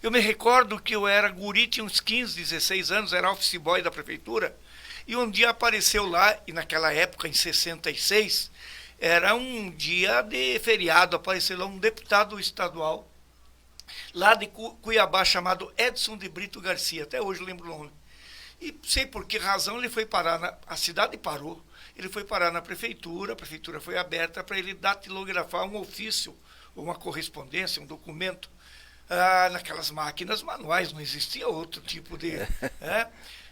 Eu me recordo que eu era guri, tinha uns 15, 16 anos, era office boy da prefeitura, e um dia apareceu lá, e naquela época, em 66, era um dia de feriado, apareceu lá um deputado estadual, lá de Cuiabá, chamado Edson de Brito Garcia, até hoje eu lembro o nome. E sei por que razão ele foi parar, a cidade parou, ele foi parar na prefeitura, a prefeitura foi aberta para ele datilografar um ofício, ou uma correspondência, um documento, naquelas máquinas manuais, não existia outro tipo de...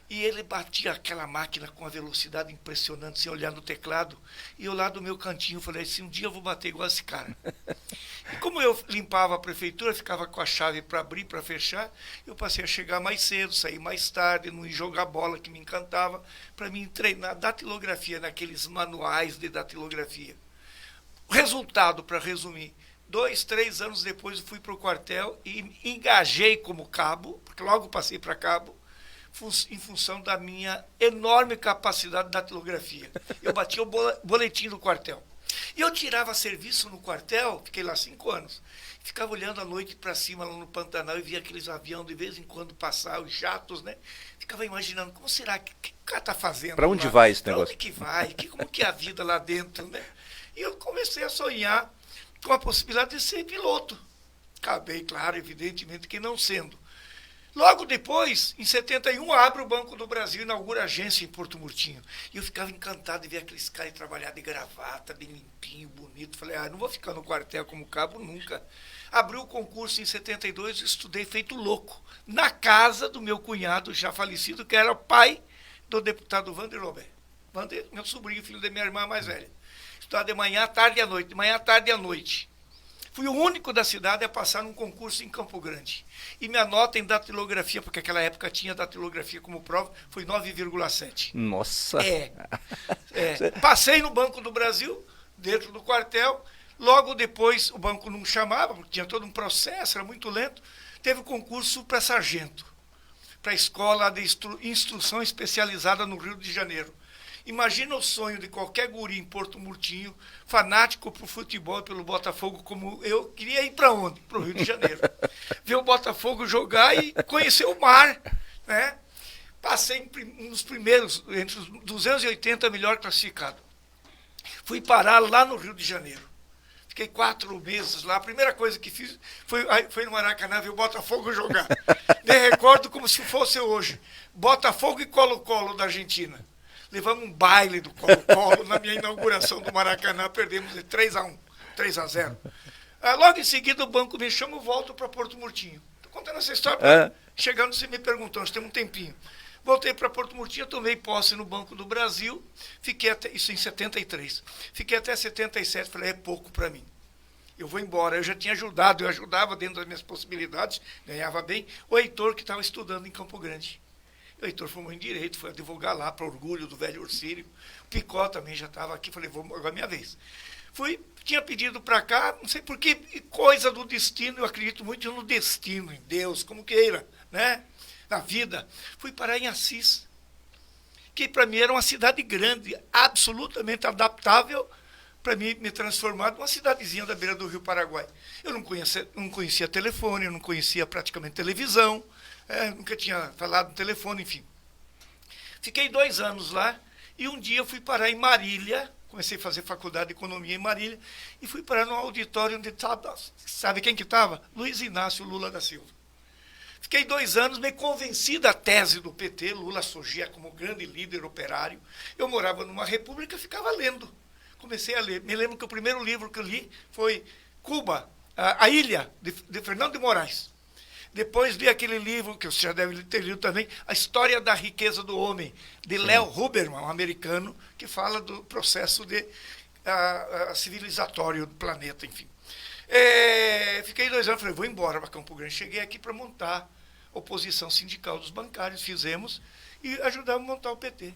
E ele batia aquela máquina com uma velocidade impressionante, sem olhar no teclado, e eu lá do meu cantinho falei assim, um dia eu vou bater igual esse cara. E como eu limpava a prefeitura, ficava com a chave para abrir, para fechar, eu passei a chegar mais cedo, sair mais tarde, não ir jogar bola, que me encantava, para mim treinar datilografia, naqueles manuais de datilografia. O resultado, para resumir, 2, 3 anos depois eu fui para o quartel e engajei como cabo, porque logo passei para cabo, em função da minha enorme capacidade de datilografia. Eu batia o boletim do quartel. E eu tirava serviço no quartel, fiquei lá 5 anos, ficava olhando à noite para cima lá no Pantanal e via aqueles aviões de vez em quando passar, os jatos, né? Ficava imaginando, como será que o cara está fazendo? Para onde lá? vai esse Pra negócio? onde que vai? Como que é a vida lá dentro, né? E eu comecei a sonhar com a possibilidade de ser piloto. Acabei, claro, evidentemente que não sendo. Logo depois, em 71, abre o Banco do Brasil, inaugura a agência em Porto Murtinho. E eu ficava encantado de ver aqueles caras trabalhar de gravata, de limpinho, bonito. Falei, não vou ficar no quartel como cabo nunca. Abri o concurso em 72 e estudei feito louco, na casa do meu cunhado já falecido, que era pai do deputado Wander Robert. Wander, meu sobrinho, filho da minha irmã mais velha. Estudava de manhã, tarde e à noite, de manhã, tarde e à noite. Fui o único da cidade a passar num concurso em Campo Grande. E minha nota em datilografia, porque naquela época tinha datilografia como prova, foi 9,7. Nossa! Passei no Banco do Brasil, dentro do quartel. Logo depois, o banco não chamava, porque tinha todo um processo, era muito lento. Teve o concurso para sargento, para a escola de instrução especializada no Rio de Janeiro. Imagina o sonho de qualquer guri em Porto Murtinho, fanático por futebol e pelo Botafogo, como eu, queria ir para onde? Para o Rio de Janeiro. Ver o Botafogo jogar e conhecer o mar, né? Passei nos primeiros, entre os 280 melhor classificados. Fui parar lá no Rio de Janeiro. Fiquei 4 meses lá. A primeira coisa que fiz foi no Maracanã ver o Botafogo jogar. Me recordo como se fosse hoje. Botafogo e Colo-Colo da Argentina. Levamos um baile do Colo-Colo na minha inauguração do Maracanã, perdemos de 3-1, 3-0. Logo em seguida o banco me chama e volto para Porto Murtinho. Estou contando essa história, chegando você me perguntou, nós temos um tempinho. Voltei para Porto Murtinho, tomei posse no Banco do Brasil, fiquei até, isso em 73, fiquei até 77, falei, é pouco para mim. Eu vou embora, eu já tinha ajudado, eu ajudava dentro das minhas possibilidades, ganhava bem, o Heitor que estava estudando em Campo Grande. O Heitor formou em Direito, foi advogar lá, para orgulho do velho Orcílio. O Picó também já estava aqui, falei, vou agora é minha vez. Tinha pedido para cá, não sei por que coisa do destino, eu acredito muito no destino, em Deus, como queira, né? Na vida. Fui parar em Assis, que para mim era uma cidade grande, absolutamente adaptável para mim me transformar numa cidadezinha da beira do Rio Paraguai. Eu não conhecia telefone, eu não conhecia praticamente televisão, nunca tinha falado no telefone, enfim. Fiquei 2 anos lá e um dia eu fui parar em Marília, comecei a fazer faculdade de economia em Marília, e fui parar num auditório onde estava, sabe quem que estava? Luiz Inácio Lula da Silva. Fiquei 2 anos, me convenci da tese do PT, Lula surgia como grande líder operário. Eu morava numa república e ficava lendo. Comecei a ler. Me lembro que o primeiro livro que eu li foi Cuba, a Ilha, de Fernando de Moraes. Depois li aquele livro, que você já deve ter lido também, A História da Riqueza do Homem, de Leo Huberman, um americano, que fala do processo civilizatório do planeta, enfim. Fiquei 2 anos, falei, vou embora para Campo Grande. Cheguei aqui para montar a oposição sindical dos bancários, fizemos, e ajudamos a montar o PT.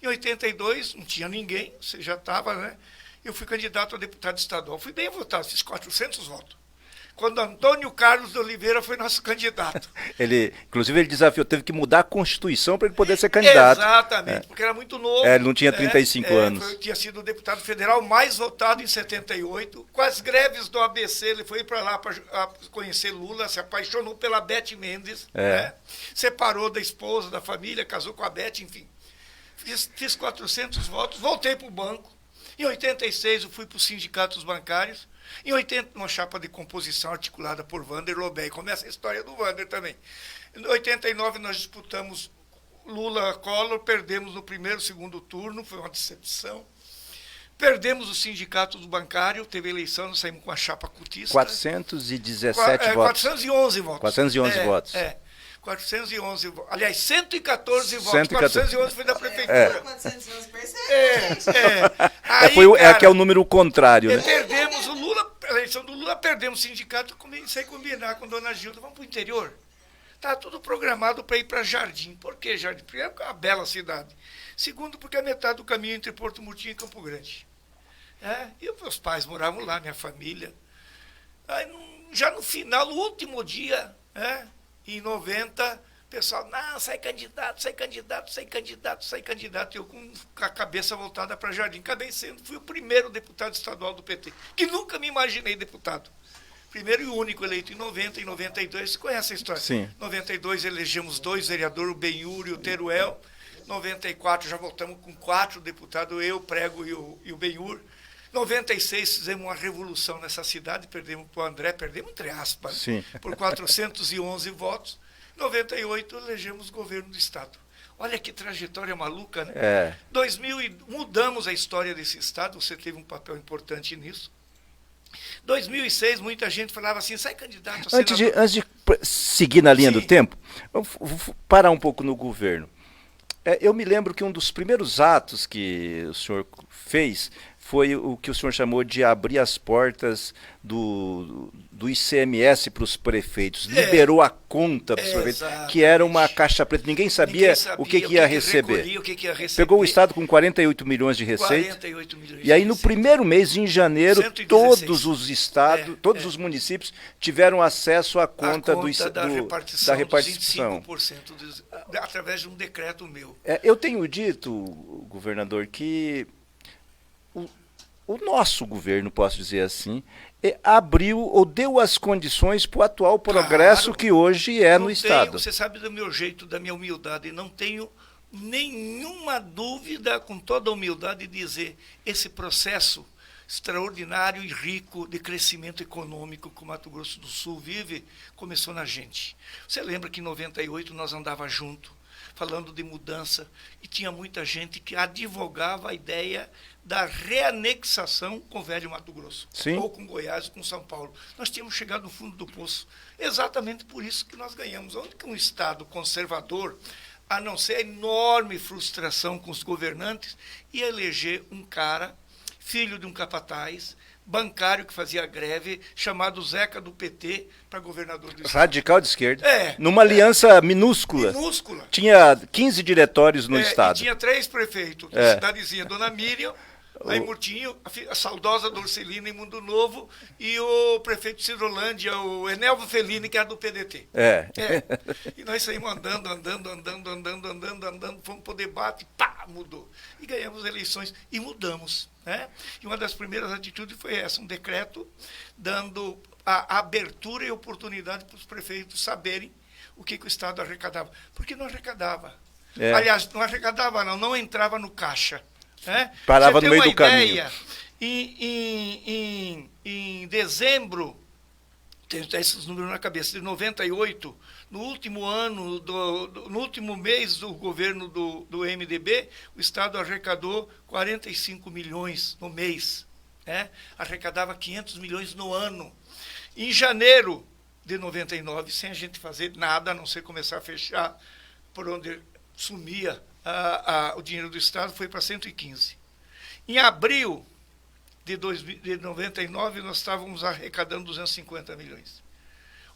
Em 82, não tinha ninguém, você já estava, né? Eu fui candidato a deputado estadual. Fui bem votado, fiz 400 votos. quando Antônio Carlos de Oliveira foi nosso candidato. Inclusive, ele desafiou, teve que mudar a Constituição para ele poder ser candidato. Exatamente, porque era muito novo. Ele não tinha 35 anos. Tinha sido o deputado federal mais votado em 78. Com as greves do ABC, ele foi para lá para conhecer Lula, se apaixonou pela Beth Mendes, separou da esposa, da família, casou com a Beth, enfim. Fiz 400 votos, voltei para o banco. Em 86 eu fui para os sindicatos bancários. Em 80, uma chapa de composição articulada por Wander Lobé. Começa a história do Wander também. Em 89 nós disputamos Lula-Collor, perdemos no primeiro e segundo turno, foi uma decepção. Perdemos o sindicato do bancário, teve eleição, nós saímos com a chapa cutista. 417 votos. 411 votos. 411 votos. 411 votos. Aliás, 114 votos. 411 foi da prefeitura. 411 percebe, Aí, que é o número contrário, né? Perdemos o Lula, a eleição do Lula, perdemos o sindicato, comecei a combinar com a dona Gilda, vamos para o interior. Está tudo programado para ir para Jardim. Por que Jardim? Primeiro, porque é uma bela cidade. Segundo, porque é metade do caminho entre Porto Murtinho e Campo Grande. E os meus pais moravam lá, minha família. Aí, já no final, no último dia, em 90, o pessoal, não, sai candidato, sai candidato, sai candidato, sai candidato. Eu com a cabeça voltada para Jardim. Acabei fui o primeiro deputado estadual do PT, que nunca me imaginei deputado. Primeiro e único eleito em 90, em 92, você conhece a história? Sim. Em 92 elegemos 2 vereadores, o Benhur e o Teruel. Em 94 já voltamos com 4 deputados, eu, Prego e o Benhur. 96 fizemos uma revolução nessa cidade, perdemos para o André, perdemos entre aspas, Sim. por 411 votos. Em 98 elegemos governo do Estado. Olha que trajetória maluca, né? 2000 mudamos a história desse Estado, você teve um papel importante nisso. 2006, muita gente falava assim, sai candidato a senador. Antes de seguir na linha do tempo, vou parar um pouco no governo. Eu me lembro que um dos primeiros atos que o senhor fez foi o que o senhor chamou de abrir as portas do ICMS para os prefeitos. Liberou a conta para os prefeitos, que era uma caixa preta. Ninguém sabia o que ia receber. Pegou o Estado com 48 milhões de receita. 48 milhões e aí, no primeiro mês, em janeiro, 116. todos os estados, todos os municípios tiveram acesso à conta da repartição. 25% através de um decreto meu. Eu tenho dito, governador, que o nosso governo, posso dizer assim, abriu ou deu as condições para o atual progresso que hoje no Estado. Você sabe do meu jeito, da minha humildade, não tenho nenhuma dúvida, com toda a humildade, de dizer esse processo extraordinário e rico de crescimento econômico que o Mato Grosso do Sul vive, começou na gente. Você lembra que em 98 nós andávamos juntos, falando de mudança, e tinha muita gente que advogava a ideia da reanexação com o velho Mato Grosso, Sim. ou com Goiás, ou com São Paulo. Nós tínhamos chegado no fundo do poço. Exatamente por isso que nós ganhamos. Onde que um Estado conservador, a não ser a enorme frustração com os governantes, ia eleger um cara, filho de um capataz, bancário que fazia greve, chamado Zeca do PT, para governador do Estado. Radical de esquerda. Numa aliança minúscula. Tinha 15 diretórios no Estado. E tinha 3 prefeitos. A cidadezinha, Dona Miriam, lá em Murtinho, a saudosa Dorcelina em Mundo Novo, e o prefeito de Cirolândia, o Enelvo Fellini, que era do PDT. E nós saímos andando, fomos para o debate, mudou. E ganhamos eleições e mudamos. E uma das primeiras atitudes foi essa, um decreto dando a abertura e oportunidade para os prefeitos saberem o que o Estado arrecadava. Porque não arrecadava. Aliás, não arrecadava, não entrava no caixa. Parava no meio do caminho. Em dezembro, tenho esses números na cabeça, de 98, no último ano, no último mês do governo do MDB, o Estado arrecadou 45 milhões no mês. Arrecadava 500 milhões no ano. Em janeiro de 99, sem a gente fazer nada, a não ser começar a fechar por onde sumia o dinheiro do Estado, foi para 115. Em abril de 99, nós estávamos arrecadando 250 milhões.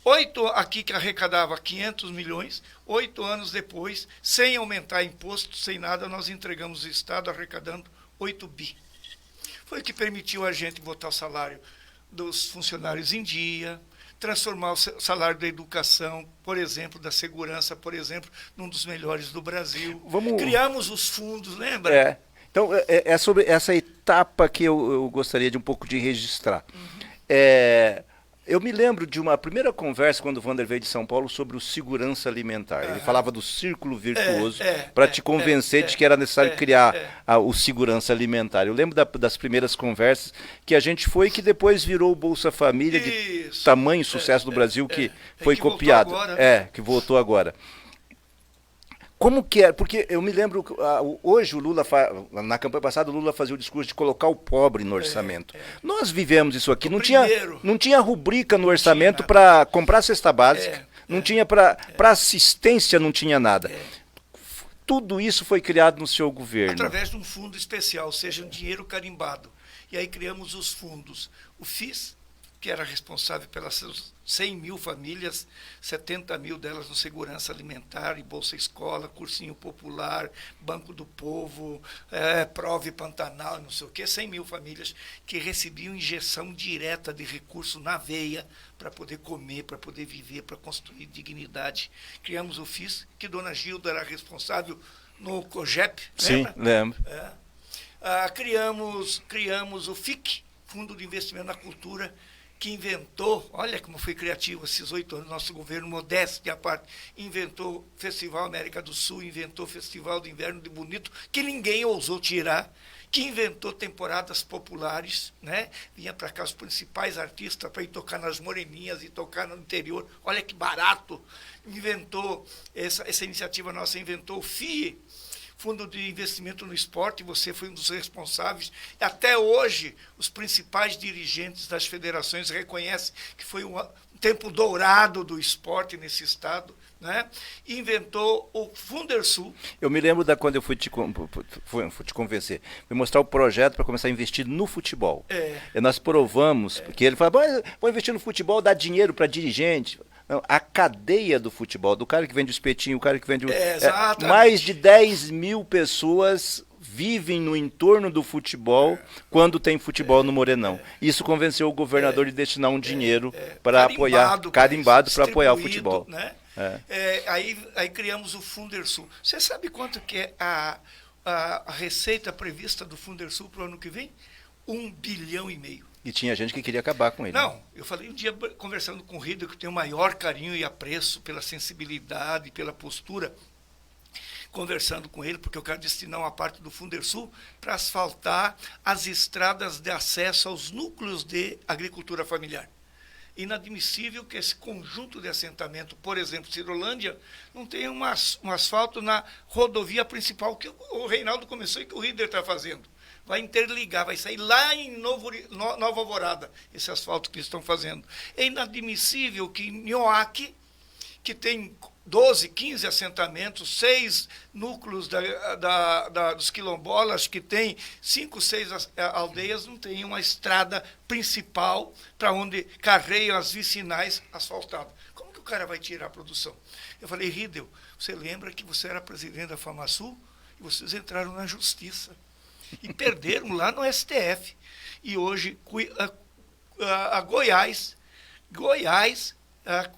8 aqui que arrecadava 500 milhões, 8 anos depois, sem aumentar imposto, sem nada, nós entregamos o Estado arrecadando 8 bi. Foi o que permitiu a gente botar o salário dos funcionários em dia, transformar o salário da educação, por exemplo, da segurança, por exemplo, num dos melhores do Brasil. Criamos os fundos, lembra? Então, é sobre essa etapa que eu gostaria de um pouco de registrar. Eu me lembro de uma primeira conversa, quando o Wander veio de São Paulo, sobre o segurança alimentar. Ele falava do círculo virtuoso para te convencer de que era necessário criar o segurança alimentar. Eu lembro das primeiras conversas que a gente foi, que depois virou o Bolsa Família, de tamanho sucesso do Brasil, que foi copiado. Voltou agora. Que voltou agora. Como que é? Porque eu me lembro, hoje o Lula, na campanha passada, o Lula fazia o discurso de colocar o pobre no orçamento. Nós vivemos isso aqui, não tinha rubrica no orçamento para comprar cesta básica, não tinha para assistência, não tinha nada. Tudo isso foi criado no seu governo. Através de um fundo especial, ou seja, um dinheiro carimbado. E aí criamos os fundos. O FIS, que era responsável pelas 100 mil famílias, 70 mil delas no segurança alimentar, e Bolsa Escola, Cursinho Popular, Banco do Povo, Prove Pantanal, não sei o quê, 100 mil famílias que recebiam injeção direta de recurso na veia para poder comer, para poder viver, para construir dignidade. Criamos o FIS, que Dona Gilda era responsável no COGEP, lembra? Sim, lembro. Criamos o FIC, Fundo de Investimento na Cultura, que inventou, olha como foi criativo esses 8 anos, nosso governo, modéstia à parte, inventou o Festival América do Sul, inventou o Festival de Inverno de Bonito, que ninguém ousou tirar, que inventou temporadas populares, né? Vinha para cá os principais artistas para ir tocar nas Moreninhas e tocar no interior, olha que barato. Inventou, essa iniciativa nossa inventou o FIE, Fundo de Investimento no Esporte, você foi um dos responsáveis. Até hoje, os principais dirigentes das federações reconhecem que foi um tempo dourado do esporte nesse estado, né? Inventou o Fundersul. Eu me lembro quando eu fui te convencer, fui mostrar o projeto para começar a investir no futebol. E nós provamos, porque ele falou, vou investir no futebol, dar dinheiro para dirigente. Não, a cadeia do futebol, do cara que vende o espetinho, o cara que vende mais de 10 mil pessoas vivem no entorno do futebol quando tem futebol no Morenão. Isso convenceu o governador de destinar um dinheiro para apoiar, carimbado para apoiar o futebol. Né? Aí criamos o Fundersul. Você sabe quanto que é a receita prevista do Fundersul para o ano que vem? 1,5 bilhão. E tinha gente que queria acabar com ele. Não, eu falei um dia conversando com o Rieder, que tem o maior carinho e apreço pela sensibilidade, pela postura, conversando com ele, porque eu quero destinar uma parte do Fundersul para asfaltar as estradas de acesso aos núcleos de agricultura familiar. Inadmissível que esse conjunto de assentamento, por exemplo, Cirolândia, não tenha um asfalto na rodovia principal que o Reinaldo começou e que o Rieder está fazendo. Vai interligar, vai sair lá em Nova Alvorada, esse asfalto que eles estão fazendo. É inadmissível que em Nhoaque, que tem 12, 15 assentamentos, 6 núcleos dos quilombolas, que tem 5, 6 aldeias, não tem uma estrada principal para onde carreiam as vicinais asfaltadas. Como que o cara vai tirar a produção? Eu falei, Riedel, você lembra que você era presidente da FamaSul e vocês entraram na justiça e perderam lá no STF. E hoje a Goiás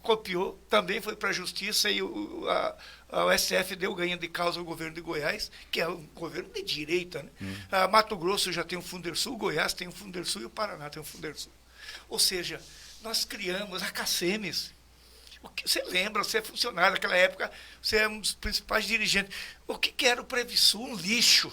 copiou, também foi para a justiça e o STF deu ganho de causa ao governo de Goiás, que é um governo de direita. Né? Mato Grosso já tem um Fundersul, Goiás tem um Fundersul e o Paraná tem um Fundersul. Ou seja, nós criamos a CACEMES. Você lembra, você é funcionário naquela época, você é um dos principais dirigentes. O que era o Previsul? Um lixo.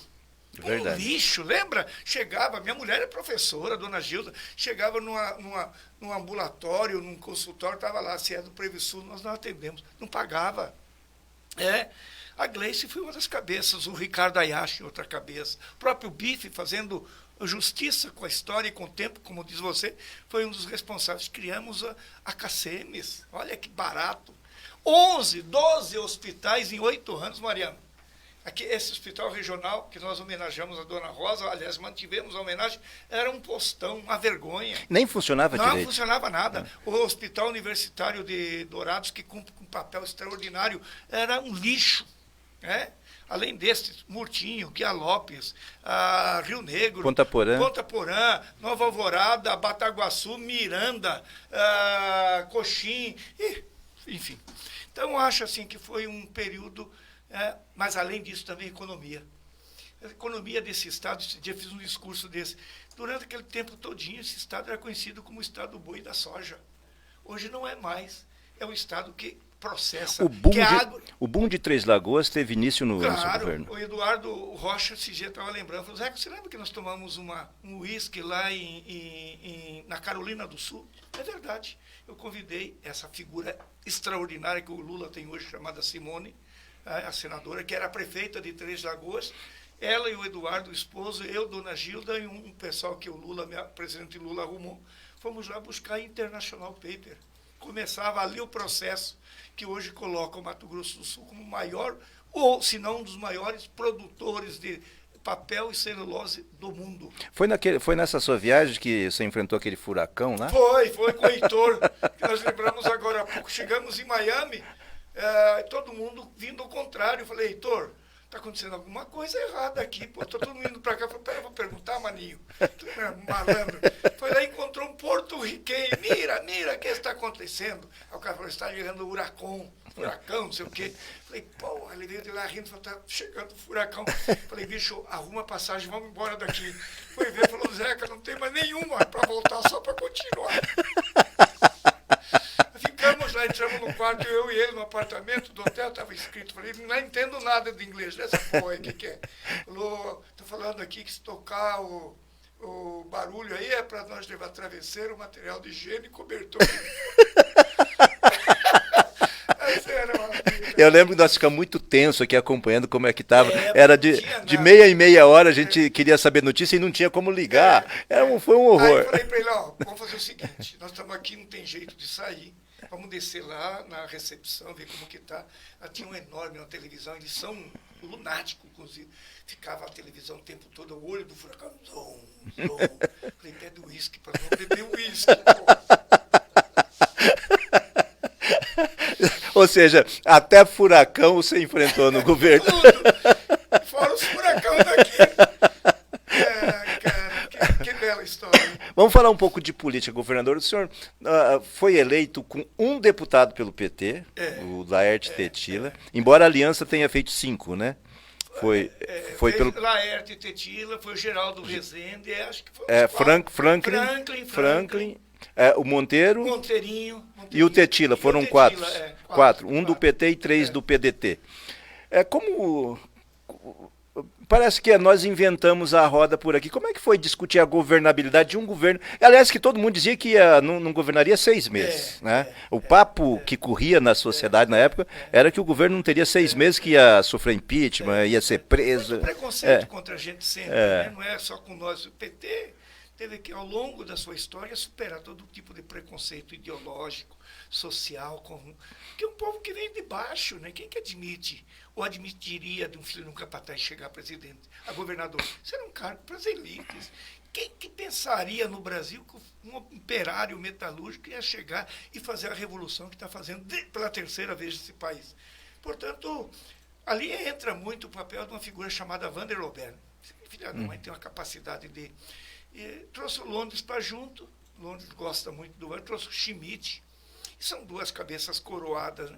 Verdade. Um lixo, lembra? Chegava, minha mulher é professora, dona Gilda, chegava num ambulatório, num consultório, estava lá, se é do Previsul, nós não atendemos, não pagava. A Gleice foi uma das cabeças, o Ricardo Ayashi, outra cabeça, o próprio Bife fazendo justiça com a história e com o tempo, como diz você, foi um dos responsáveis. Criamos a CACEMES, olha que barato. 11, 12 hospitais em 8 anos, Mariana. Aqui, esse hospital regional, que nós homenageamos a Dona Rosa, aliás, mantivemos a homenagem, era um postão, uma vergonha. Nem funcionava direito. Não funcionava nada. O Hospital Universitário de Dourados, que cumpre um papel extraordinário, era um lixo. né? Além desses, Murtinho, Guialopes, Rio Negro, Ponta Porã, Nova Alvorada, Bataguaçu, Miranda, Coxim, enfim. Então, eu acho assim que foi um período, mas além disso também economia. A economia desse estado, esse dia eu fiz um discurso desse, durante aquele tempo todinho, esse estado era conhecido como o estado do boi e da soja. Hoje não é mais. É um estado que processa. O boom de Três Lagoas teve início no seu governo. O Eduardo Rocha, esse dia, estava lembrando, falou, Zé, você lembra que nós tomamos um uísque lá na Carolina do Sul? É verdade. Eu convidei essa figura extraordinária que o Lula tem hoje, chamada Simone, a senadora, que era a prefeita de Três Lagoas, ela e o Eduardo, o esposo, eu, Dona Gilda, e um pessoal que o presidente Lula arrumou, fomos lá buscar International Paper. Começava ali o processo que hoje coloca o Mato Grosso do Sul como o maior, ou se não um dos maiores produtores de papel e celulose do mundo. Foi nessa sua viagem que você enfrentou aquele furacão lá? Foi com o Heitor, que nós lembramos agora há pouco. Chegamos em Miami, todo mundo vindo ao contrário. Eu falei, Heitor, está acontecendo alguma coisa errada aqui, pô, tô todo mundo indo para cá. Eu falei, pera, eu vou perguntar, maninho. Malandro. Foi lá e encontrou um porto-riquenho. Mira, o que está acontecendo? Aí o cara falou, está chegando furacão, não sei o quê. Falei, pô, ele veio de lá rindo, falou, tá chegando o furacão. Falei, bicho, arruma a passagem, vamos embora daqui. Foi ver, falou, Zeca, não tem mais nenhuma para voltar, só para continuar. Ficamos lá, entramos no quarto, eu e ele no apartamento do hotel, estava escrito, falei, não entendo nada de inglês, dessa porra aí, o que é? Falou, tô falando aqui que se tocar o barulho aí é para nós levar travesseiro, material de higiene e cobertor. Eu lembro que nós ficamos muito tenso aqui acompanhando como é que estava. Era de meia em meia hora, a gente queria saber notícia e não tinha como ligar. Foi um horror. Aí eu falei para ele, vamos fazer o seguinte, nós estamos aqui, não tem jeito de sair. Vamos descer lá na recepção, ver como que está. Tinha um enorme na televisão, eles são lunáticos, inclusive. Ficava a televisão o tempo todo, o olho do furacão, zom. Falei, pede uísque para não beber uísque. Ou seja, até furacão você enfrentou no governo. Tudo. Fora os furacão daqui. Cara, que bela história. Vamos falar um pouco de política, governador. O senhor foi eleito com um deputado pelo PT, o Laerte Tetila, embora a aliança tenha feito 5, né? Foi pelo Laerte Tetila, foi o Geraldo Rezende, acho que foi Franklin, o Monteirinho e o Tetila, foram 4. 4, um do PT e 3 do PDT. Parece que nós inventamos a roda por aqui. Como é que foi discutir a governabilidade de um governo? Aliás, que todo mundo dizia que não governaria 6 meses. Né? O papo que corria na sociedade na época era que o governo não teria 6 meses, que ia sofrer impeachment, ia ser preso. Muito preconceito contra a gente sempre, né? Não é só com nós. O PT teve que, ao longo da sua história, superar todo tipo de preconceito ideológico, social, que é um povo que vem de baixo, né? Quem que admite ou admitiria de um filho de um capataz chegar a presidente, a governador? Isso era um cargo para as elites. Quem que pensaria no Brasil que um operário metalúrgico ia chegar e fazer a revolução que está fazendo pela 3ª vez nesse país? Portanto, ali entra muito o papel de uma figura chamada Vander Lobern. Filha da mãe tem uma capacidade de... trouxe o Londres para junto, Londres gosta muito do Vander, trouxe o Schmidt, são 2 cabeças coroadas, né?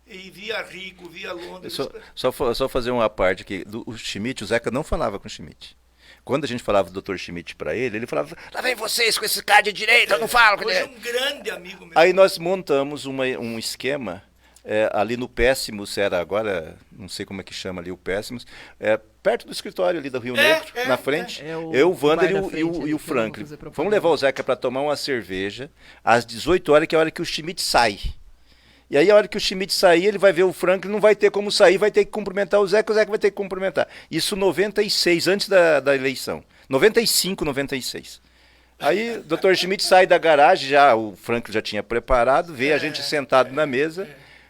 E via Rigo, via Londres. Só fazer uma parte aqui. O Schmidt, o Zeca não falava com o Schmidt. Quando a gente falava do Dr. Schmidt para ele falava, lá vem vocês com esse cara de direita, eu não falo com ele. Hoje é um grande amigo meu. Aí nós montamos um esquema, ali no Péssimos, era agora, não sei como é que chama ali o Péssimos, perto do escritório ali do Rio Negro, na frente. Eu, o Vander e o Franklin. Vamos levar o Zeca para tomar uma cerveja às 18 horas, que é a hora que o Schmidt sai. E aí, a hora que o Schmidt sair, ele vai ver o Franklin, não vai ter como sair, vai ter que cumprimentar o Zeca vai ter que cumprimentar. Isso 96, antes da eleição. 95, 96. Aí, o Dr. Schmidt sai da garagem, o Franklin já tinha preparado, vê a gente sentado na mesa,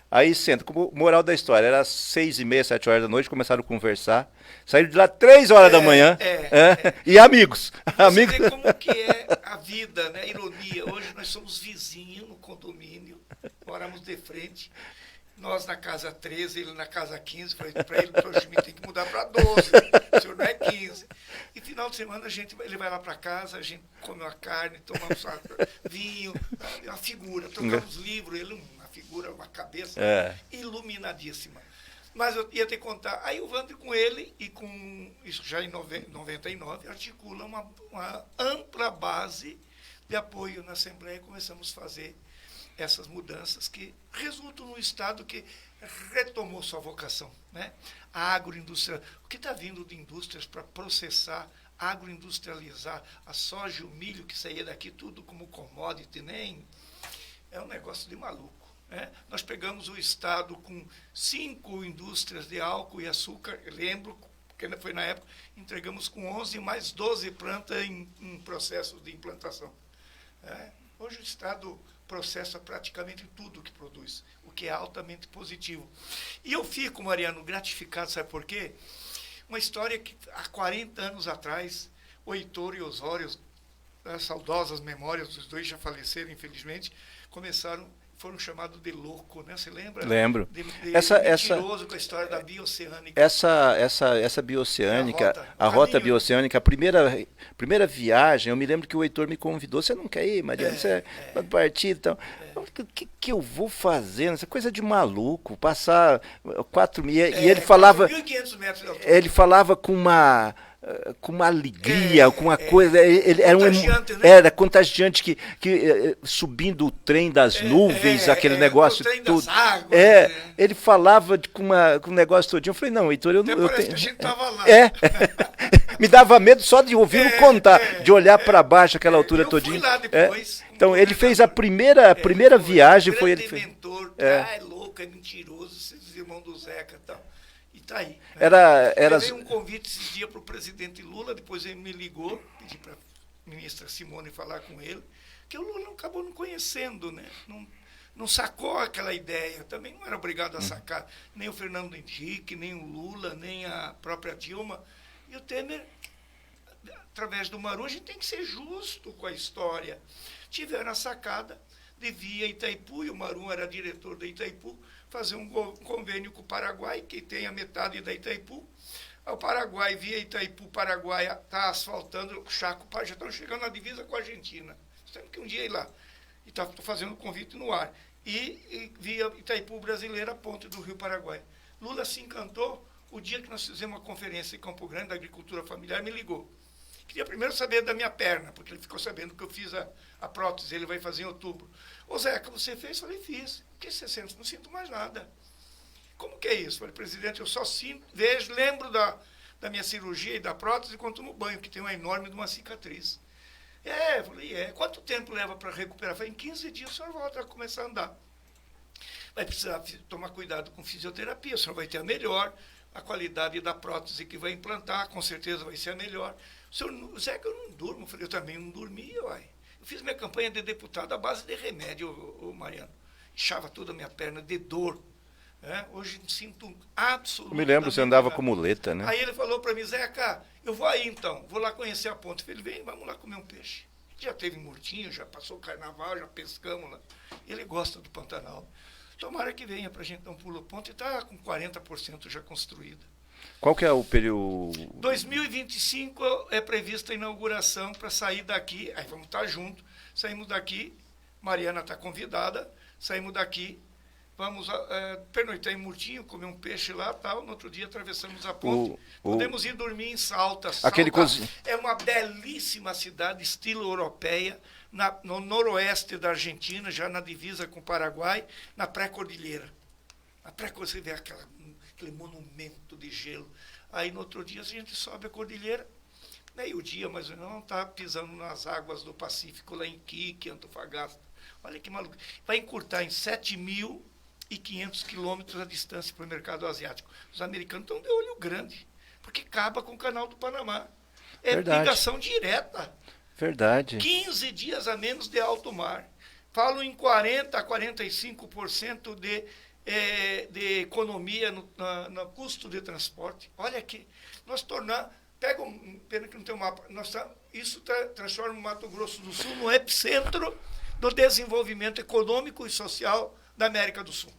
aí senta. Moral da história, era 6h30, 7 horas da noite, começaram a conversar, saíram de lá 3 horas da manhã, e amigos. Você vê como que é a vida, né? A ironia. Hoje nós somos vizinhos no condomínio, moramos de frente. Nós na casa 13, ele na casa 15, falei para ele, doutor Schmidt, tem que mudar para 12, o senhor não é 15. E final de semana ele vai lá para casa, a gente come uma carne, tomamos vinho, uma figura, trocamos livro, ele uma figura, uma cabeça iluminadíssima. Mas eu ia te contar, aí o Wander com ele, e com isso já em 99, articula uma ampla base de apoio na Assembleia e começamos a fazer essas mudanças que resultam num Estado que retomou sua vocação, né? A agroindústria, o que está vindo de indústrias para processar, agroindustrializar a soja e o milho que saía daqui tudo como commodity, nem é um negócio de maluco, né? Nós pegamos o Estado com 5 indústrias de álcool e açúcar, eu lembro, porque foi na época, entregamos com 11 mais 12 plantas em processo de implantação. Hoje o Estado processa praticamente tudo que produz, o que é altamente positivo. E eu fico, Mariano, gratificado, sabe por quê? Uma história que há 40 anos atrás, o Heitor e Osório, as saudosas memórias dos dois já faleceram, infelizmente, foram chamados de louco, né? Você lembra? Lembro. De mentiroso com a história da bioceânica. Essa bioceânica, a rota bioceânica, a primeira viagem, eu me lembro que o Heitor me convidou, você não quer ir, Mariana? Você é do partido e tal. O que eu vou fazer? Essa coisa de maluco, passar 4 mil. E ele falava. 1.500 metros de altura. Ele falava com uma alegria, com uma coisa. Ele era contagiante, né? Era contagiante que subindo o trem das nuvens, aquele negócio o trem tudo. Das águas, Ele falava com um negócio todinho. Eu falei, não, Heitor, eu parece tenho. Que a gente estava lá. Me dava medo só de ouvir contar, de olhar para baixo aquela altura todinha. Eu fui lá depois. Então ele fez a primeira viagem, foi ele que fez. Mentor, é louco, é mentiroso, esses irmãos do Zeca e tal. E tá aí. Era veio um convite esses dias para o presidente Lula, depois ele me ligou, pedi para a ministra Simone falar com ele, que o Lula acabou não conhecendo, né? Não sacou aquela ideia, também não era obrigado a sacar, nem o Fernando Henrique, nem o Lula, nem a própria Dilma. E o Temer, através do Maru, a gente tem que ser justo com a história. Tiveram a sacada de via Itaipu, e o Maru era diretor da Itaipu, fazer um convênio com o Paraguai, que tem a metade da Itaipu. O Paraguai, via Itaipu, Paraguai, está asfaltando o Chaco, já estão chegando na divisa com a Argentina. Temos que um dia ir lá. E estou fazendo um convite no ar. E via Itaipu brasileira, ponte do Rio Paraguai. Lula se encantou. O dia que nós fizemos uma conferência em Campo Grande da agricultura familiar, me ligou. Queria primeiro saber da minha perna, porque ele ficou sabendo que eu fiz a prótese, ele vai fazer em outubro. Ô Zeca, você fez? Eu falei, fiz. O que você sente? Não sinto mais nada. Como que é isso? Eu falei, presidente, eu só sinto, vejo, lembro da minha cirurgia e da prótese quando tomo banho, que tem uma enorme de uma cicatriz. Eu falei, Quanto tempo leva para recuperar? Eu falei, em 15 dias o senhor volta a começar a andar. Vai precisar tomar cuidado com fisioterapia, o senhor vai ter a melhor, a qualidade da prótese que vai implantar, com certeza vai ser a melhor. Zeca, eu não durmo. Eu falei, eu também não dormia, uai. Eu fiz minha campanha de deputado à base de remédio, Mariano. Inchava toda a minha perna de dor. Hoje sinto absolutamente. Eu me lembro, você andava com muleta, né? Aí ele falou para mim, Zeca, eu vou aí então, vou lá conhecer a ponte. Eu falei, vem, vamos lá comer um peixe. Já teve Murtinho, já passou o carnaval, já pescamos lá. Ele gosta do Pantanal. Tomara que venha para a gente dar um pulo ponte, e está com 40% já construída. Qual que é o período? 2025 é prevista a inauguração para sair daqui, aí vamos estar juntos, saímos daqui, Mariana está convidada, saímos daqui, vamos pernoitar em Murtinho, comer um peixe lá, tal, no outro dia atravessamos a ponte, podemos ir dormir em Salta. É uma belíssima cidade, estilo europeia, no noroeste da Argentina, já na divisa com o Paraguai, na pré-cordilheira. Na pré-cordilheira você vê aquele monumento de gelo. Aí no outro dia a gente sobe a cordilheira, meio-dia, mas não está pisando nas águas do Pacífico, lá em Iquique, Antofagasta. Olha que maluco. Vai encurtar em 7.500 quilômetros a distância para o mercado asiático. Os americanos estão de olho grande, porque acaba com o canal do Panamá. É ligação direta. Verdade. 15 dias a menos de alto mar. Falo em 40% a 45% de economia no custo de transporte. Olha aqui, nós tornamos, pena que não tem um mapa, isso transforma o Mato Grosso do Sul no epicentro do desenvolvimento econômico e social da América do Sul.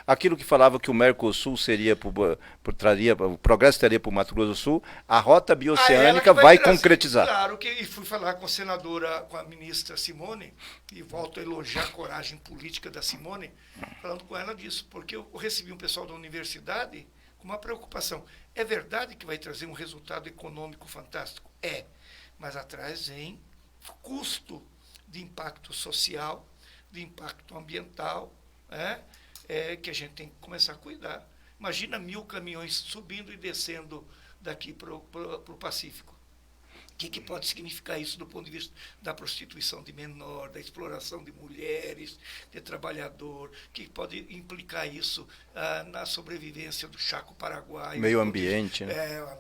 Aquilo que falava que o Mercosul seria o progresso teria para o Mato Grosso do Sul, a rota bioceânica vai concretizar. Claro que, e fui falar com a senadora, com a ministra Simone, e volto a elogiar a coragem política da Simone, falando com ela disso, porque eu recebi um pessoal da universidade com uma preocupação. É verdade que vai trazer um resultado econômico fantástico? É, mas atrás vem custo de impacto social, de impacto ambiental, que a gente tem que começar a cuidar. Imagina 1000 caminhões subindo e descendo daqui para o Pacífico. O que pode significar isso do ponto de vista da prostituição de menor, da exploração de mulheres, de trabalhador? O que pode implicar isso na sobrevivência do Chaco Paraguaio? Meio ambiente, né?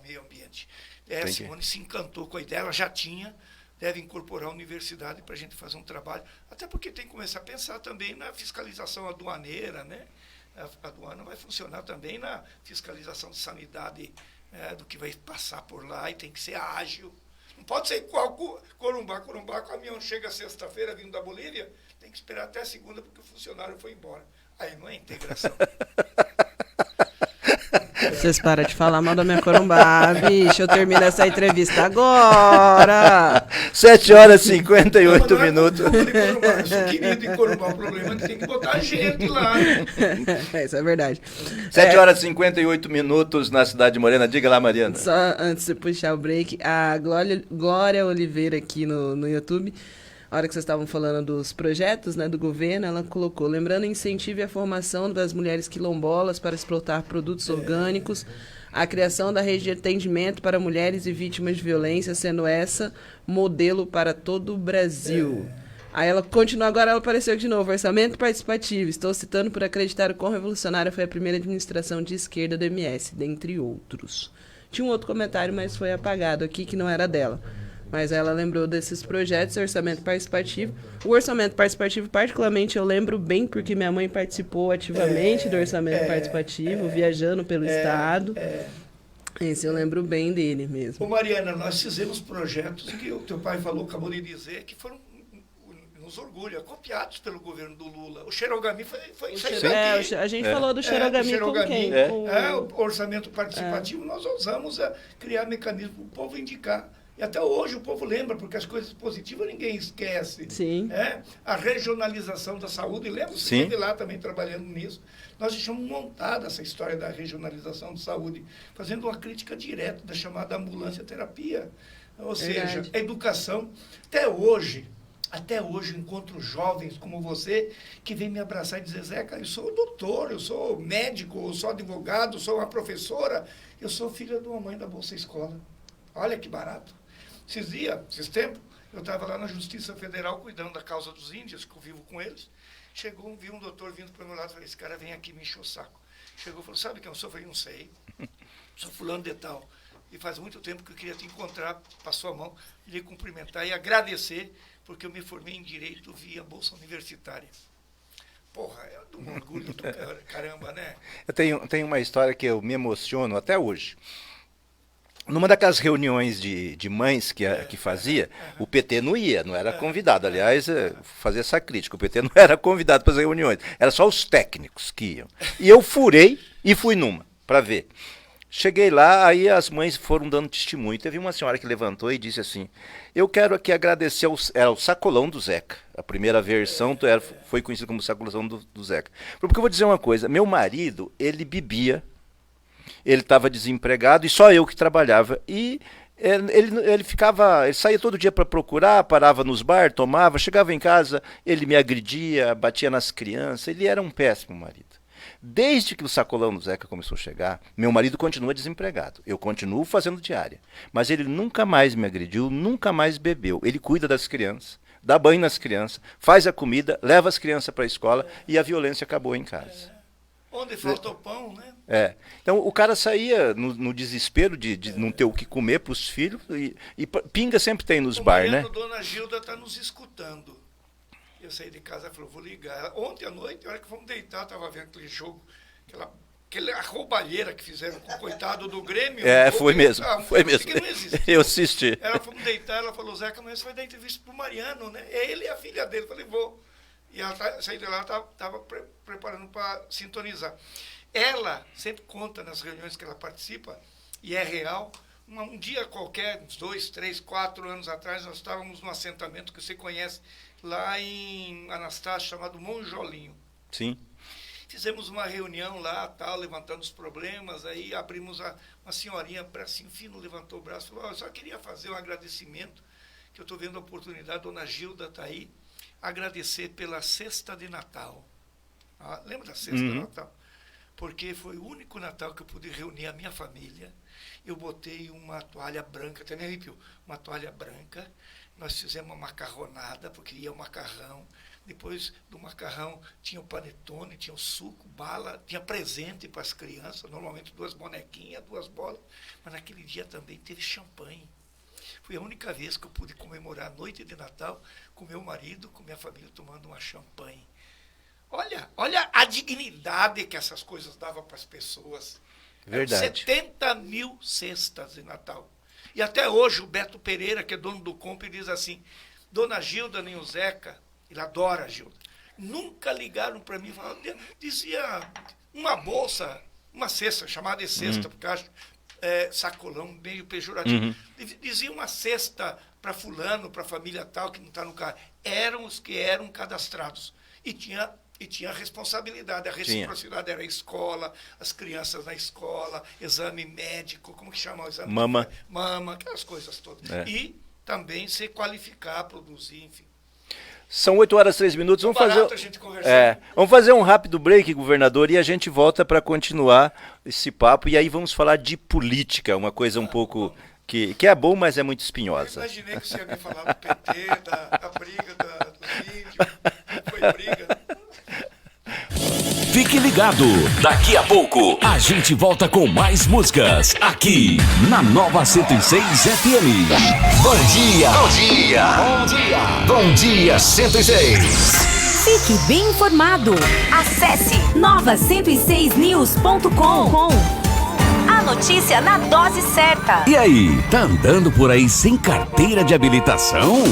Meio ambiente. A Simone se encantou com a ideia, ela já tinha, deve incorporar a universidade para a gente fazer um trabalho, até porque tem que começar a pensar também na fiscalização aduaneira, né? A aduana vai funcionar também na fiscalização de sanidade do que vai passar por lá, e tem que ser ágil. Não pode ser igual Corumbá. Corumbá, o caminhão chega sexta-feira vindo da Bolívia, tem que esperar até segunda porque o funcionário foi embora. Aí não é integração. Vocês param de falar mal da minha Corumbá, bicho. Eu termino essa entrevista agora. 7h58 minutos. Eu sou querido em Corumbá. O problema é que tem que botar gente lá. Isso é verdade. 7h58 minutos na cidade de Morena. Diga lá, Mariana. Só antes de puxar o break, a Glória Oliveira aqui no YouTube, a hora que vocês estavam falando dos projetos, né, do governo, ela colocou: lembrando, incentive a formação das mulheres quilombolas para explotar produtos orgânicos, a criação da rede de atendimento para mulheres e vítimas de violência, sendo essa modelo para todo o Brasil. Aí ela continua, agora ela apareceu de novo: orçamento participativo. Estou citando por acreditar o quão revolucionária foi a primeira administração de esquerda do MS, dentre outros. Tinha um outro comentário, mas foi apagado aqui, que não era dela. Mas ela lembrou desses projetos, orçamento participativo. O orçamento participativo, particularmente, eu lembro bem, porque minha mãe participou ativamente do orçamento participativo, viajando pelo estado. Esse eu lembro bem dele mesmo. Ô Mariana, nós fizemos projetos que o teu pai falou, acabou de dizer, que foram, nos orgulha, copiados pelo governo do Lula. O Xerogami foi isso aí. A gente falou do Xerogami com quem? O orçamento participativo, nós ousamos criar mecanismo para o povo indicar. E até hoje o povo lembra, porque as coisas positivas ninguém esquece. Sim. A regionalização da saúde, lembra? Você esteve lá também trabalhando nisso. Nós deixamos montada essa história da regionalização da saúde, fazendo uma crítica direta da chamada ambulância terapia. Ou seja, a educação. Até hoje encontro jovens como você que vem me abraçar e dizer: Zeca, eu sou doutor, eu sou médico, eu sou advogado, eu sou uma professora, eu sou filha de uma mãe da Bolsa Escola. Olha que barato. Esses tempos, eu estava lá na Justiça Federal cuidando da causa dos índios, que eu vivo com eles. Vi um doutor vindo para o meu lado e falei: esse cara vem aqui me encher o saco. Chegou e falou: sabe quem eu sou? Eu falei: não sei. Sou fulano de tal. E faz muito tempo que eu queria te encontrar, passou a mão, lhe cumprimentar e agradecer, porque eu me formei em Direito via Bolsa Universitária. Porra, é um orgulho do caramba, né? Eu tenho uma história que eu me emociono até hoje. Numa daquelas reuniões de mães que fazia, o PT não era convidado. Aliás, fazer essa crítica, o PT não era convidado para as reuniões, era só os técnicos que iam. E eu furei e fui numa, para ver. Cheguei lá, aí as mães foram dando testemunho. Teve uma senhora que levantou e disse assim: eu quero aqui agradecer era o sacolão do Zeca. A primeira versão foi conhecida como sacolão do Zeca. Porque eu vou dizer uma coisa: meu marido, ele bebia, ele estava desempregado e só eu que trabalhava. E ele saía todo dia para procurar, parava nos bar, tomava, chegava em casa, ele me agredia, batia nas crianças. Ele era um péssimo marido. Desde que o sacolão do Zeca começou a chegar, meu marido continua desempregado. Eu continuo fazendo diária. Mas ele nunca mais me agrediu, nunca mais bebeu. Ele cuida das crianças, dá banho nas crianças, faz a comida, leva as crianças para a escola e a violência acabou em casa. Onde falta o pão, né? Então o cara saía no desespero de não ter o que comer para os filhos e pinga sempre tem nos bar, né? A dona Gilda está nos escutando. Eu saí de casa e falei: vou ligar. Ontem à noite, na hora que fomos deitar, estava vendo aquele jogo, aquela roubalheira que fizeram com o coitado do Grêmio. Foi mesmo. Foi mesmo. Eu assisti. Ela fomos deitar, ela falou: Zeca, amanhã você vai dar entrevista pro Mariano, né? É ele e a filha dele. Eu falei: vou. E ela saiu de lá, estava preparando para sintonizar. Ela sempre conta nas reuniões que ela participa, e é real, um dia qualquer, uns 2, 3, 4 anos atrás, nós estávamos num assentamento que você conhece, lá em Anastácio, chamado Monjolinho. Sim. Fizemos uma reunião lá, tal, levantando os problemas, aí abrimos uma senhorinha, bracinho fino, levantou o braço e falou, eu só queria fazer um agradecimento, que eu estou vendo a oportunidade, dona Gilda está aí, agradecer pela cesta de Natal. Lembra da cesta de Natal? Porque foi o único Natal que eu pude reunir a minha família. Eu botei uma toalha branca, até me arrepiou, uma toalha branca, nós fizemos uma macarronada, porque ia o macarrão, depois do macarrão tinha o panetone, tinha o suco, bala, tinha presente para as crianças, normalmente 2 bonequinhas, 2 bolas, mas naquele dia também teve champanhe. Foi a única vez que eu pude comemorar a noite de Natal com meu marido, com minha família, tomando uma champanhe. Olha a dignidade que essas coisas davam para as pessoas. Verdade. 70 mil cestas de Natal. E até hoje o Beto Pereira, que é dono do Compre, diz assim, dona Gilda nem o Zeca, ele adora a Gilda, nunca ligaram para mim, dizia uma bolsa, uma cesta, chamada de cesta, porque acho sacolão, meio pejorativo. Dizia uma cesta para fulano, para a família tal, que não está no carro. Eram os que eram cadastrados. E tinha responsabilidade, a reciprocidade era a escola, as crianças na escola, exame médico, como que chama o exame? Mama, aquelas coisas todas. E também se qualificar, produzir, enfim. São 8h03. Vamos fazer um rápido break, governador, e a gente volta para continuar esse papo. E aí vamos falar de política, uma coisa um pouco que é bom, mas é muito espinhosa. Eu imaginei que você ia me falar do PT, da briga dos índios. Foi briga. Fique ligado, daqui a pouco a gente volta com mais músicas aqui na Nova 106 FM. Bom dia! Bom dia! Bom dia! Bom dia 106! Fique bem informado. Acesse nova106news.com. A notícia na dose certa. E aí, tá andando por aí sem carteira de habilitação?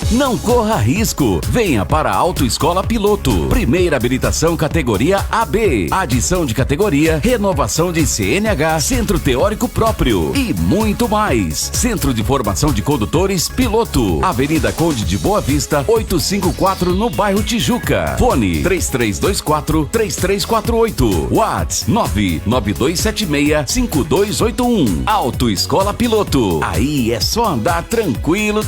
Não corra risco. Venha para a Autoescola Piloto. Primeira habilitação categoria AB. Adição de categoria, renovação de CNH, centro teórico próprio e muito mais. Centro de Formação de Condutores Piloto. Avenida Conde de Boa Vista, 854 no bairro Tijuca. Fone 3324-3348. WhatsApp 99276-5281. Autoescola Piloto. Aí é só andar tranquilo.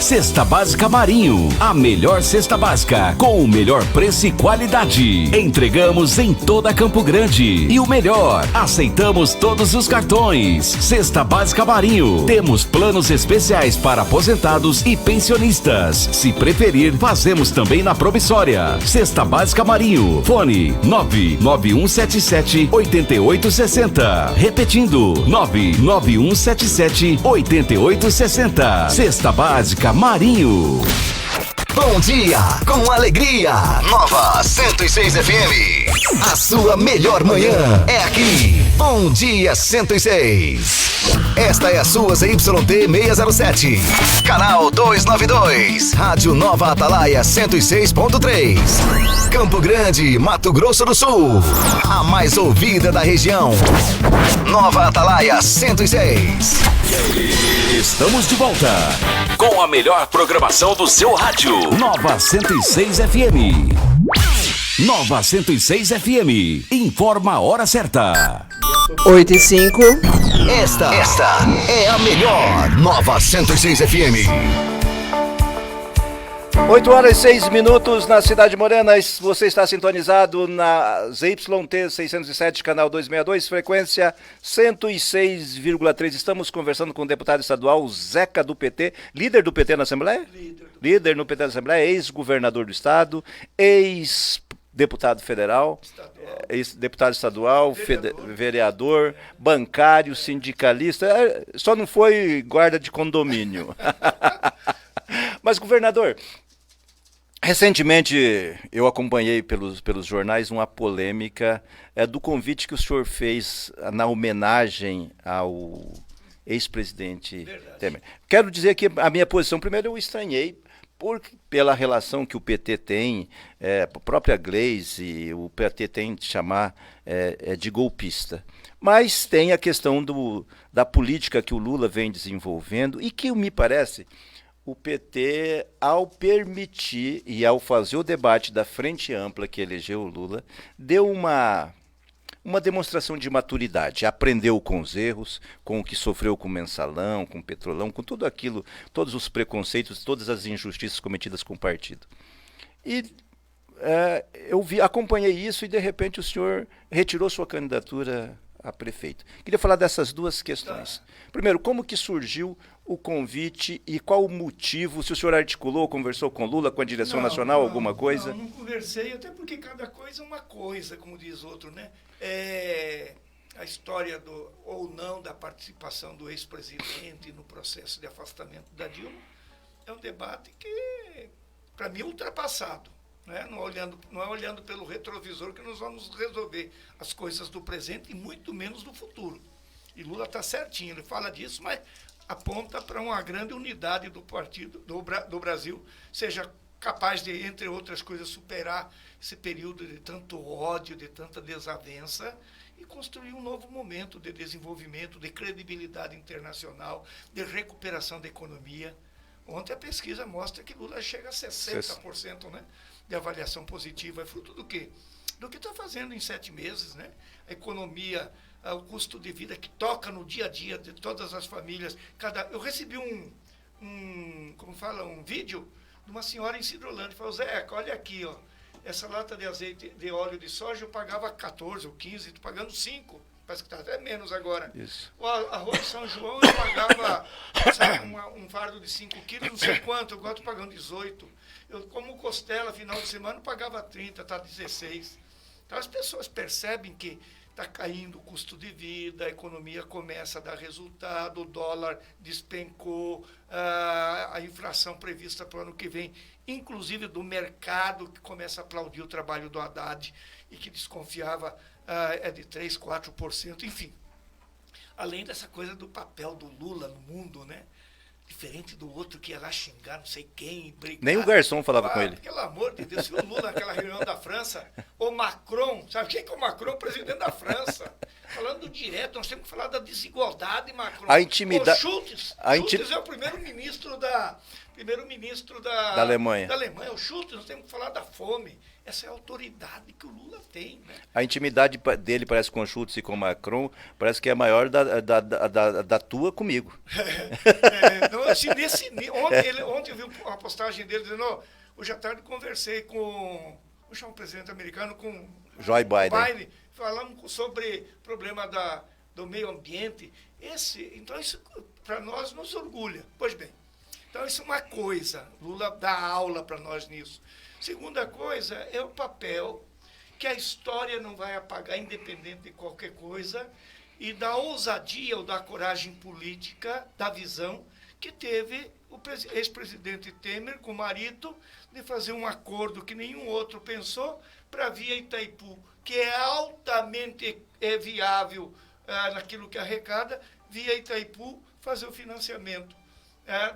Cesta Básica Marinho, a melhor cesta básica, com o melhor preço e qualidade. Entregamos em toda Campo Grande. E o melhor, aceitamos todos os cartões. Cesta Básica Marinho, temos planos especiais para aposentados e pensionistas. Se preferir, fazemos também na promissória. Cesta Básica Marinho, fone 99177-8860. Repetindo, 99177-8860. Cesta Básica Marinho. Bom dia, com alegria. Nova 106 FM. A sua melhor manhã é aqui. Bom dia 106. Esta é a sua ZYT 607. Canal 292. Rádio Nova Atalaia 106.3. Campo Grande, Mato Grosso do Sul. A mais ouvida da região. Nova Atalaia 106. Estamos de volta com a melhor programação do seu rádio. Nova 106 FM. Nova 106 FM. Informa a hora certa. 8h05. Esta é a melhor Nova 106 FM. 8h06 na Cidade Morena. Você está sintonizado na ZYT 607, canal 262, frequência 106,3. Estamos conversando com o deputado estadual Zeca do PT, líder do PT na Assembleia? Líder no PT na Assembleia, ex-governador do estado, ex-deputado federal, ex-deputado estadual, vereador, bancário, sindicalista, só não foi guarda de condomínio. Mas, governador, recentemente eu acompanhei pelos jornais uma polêmica do convite que o senhor fez na homenagem ao ex-presidente Temer. Quero dizer que a minha posição, primeiro eu estranhei, pela relação que o PT tem, a própria Gleisi, o PT tem de chamar de golpista. Mas tem a questão da política que o Lula vem desenvolvendo e que, me parece, o PT, ao permitir e ao fazer o debate da Frente Ampla que elegeu o Lula, deu uma demonstração de maturidade, aprendeu com os erros, com o que sofreu com o Mensalão, com o Petrolão, com tudo aquilo, todos os preconceitos, todas as injustiças cometidas com o partido. E eu acompanhei isso e, de repente, o senhor retirou sua candidatura a prefeito. Queria falar dessas duas questões. Primeiro, como que surgiu o convite e qual o motivo? Se o senhor articulou, conversou com Lula, com a direção nacional, alguma coisa? Não conversei, até porque cada coisa é uma coisa, como diz outro, né? A história ou não da participação do ex-presidente no processo de afastamento da Dilma é um debate que, para mim, é ultrapassado. Né? Não é olhando pelo retrovisor que nós vamos resolver as coisas do presente e muito menos do futuro. E Lula está certinho, ele fala disso, mas aponta para uma grande unidade do partido, do Brasil, seja capaz de, entre outras coisas, superar esse período de tanto ódio, de tanta desavença e construir um novo momento de desenvolvimento, de credibilidade internacional, de recuperação da economia. Ontem a pesquisa mostra que Lula chega a 60%, né, de avaliação positiva. É fruto do quê? Do que está fazendo em 7 meses, né? A economia, o custo de vida que toca no dia a dia de todas as famílias. Eu recebi um vídeo de uma senhora em Cidrolândia. Falou, Zé, olha aqui, ó, essa lata de azeite de óleo de soja eu pagava 14 ou 15, estou pagando 5. Parece que está até menos agora. Isso. O arroz de São João eu pagava um fardo de 5 quilos, não sei quanto, agora estou pagando 18. Eu, como costela, final de semana, eu pagava 30, está 16. Então as pessoas percebem que está caindo o custo de vida, a economia começa a dar resultado, o dólar despencou, a inflação prevista para o ano que vem, inclusive do mercado, que começa a aplaudir o trabalho do Haddad e que desconfiava de 3%, 4%, enfim. Além dessa coisa do papel do Lula no mundo, né? Diferente do outro que ia lá xingar não sei quem, brigar. Nem o garçom falava com ele. Pelo amor de Deus, se o Lula naquela reunião da França, o Macron, sabe quem que é o Macron? O presidente da França. Falando direto, nós temos que falar da desigualdade, Macron. A intimidade. Schultz é o primeiro-ministro da Alemanha. Da Alemanha, o Schultz, nós temos que falar da fome. Essa é a autoridade que o Lula tem, né? A intimidade dele parece com o Schultz e com o Macron, parece que é maior da tua comigo. Então, assim, ontem eu vi uma postagem dele dizendo, hoje à tarde conversei com o presidente americano, com Joe Biden. Falamos sobre o problema do meio ambiente. Então, isso para nós nos orgulha. Pois bem, então isso é uma coisa, Lula dá aula para nós nisso. Segunda coisa é o papel que a história não vai apagar, independente de qualquer coisa, e da ousadia ou da coragem política, da visão que teve o ex-presidente Temer com o marido de fazer um acordo que nenhum outro pensou para a Via Itaipu, que é altamente viável naquilo que arrecada, Via Itaipu fazer o financiamento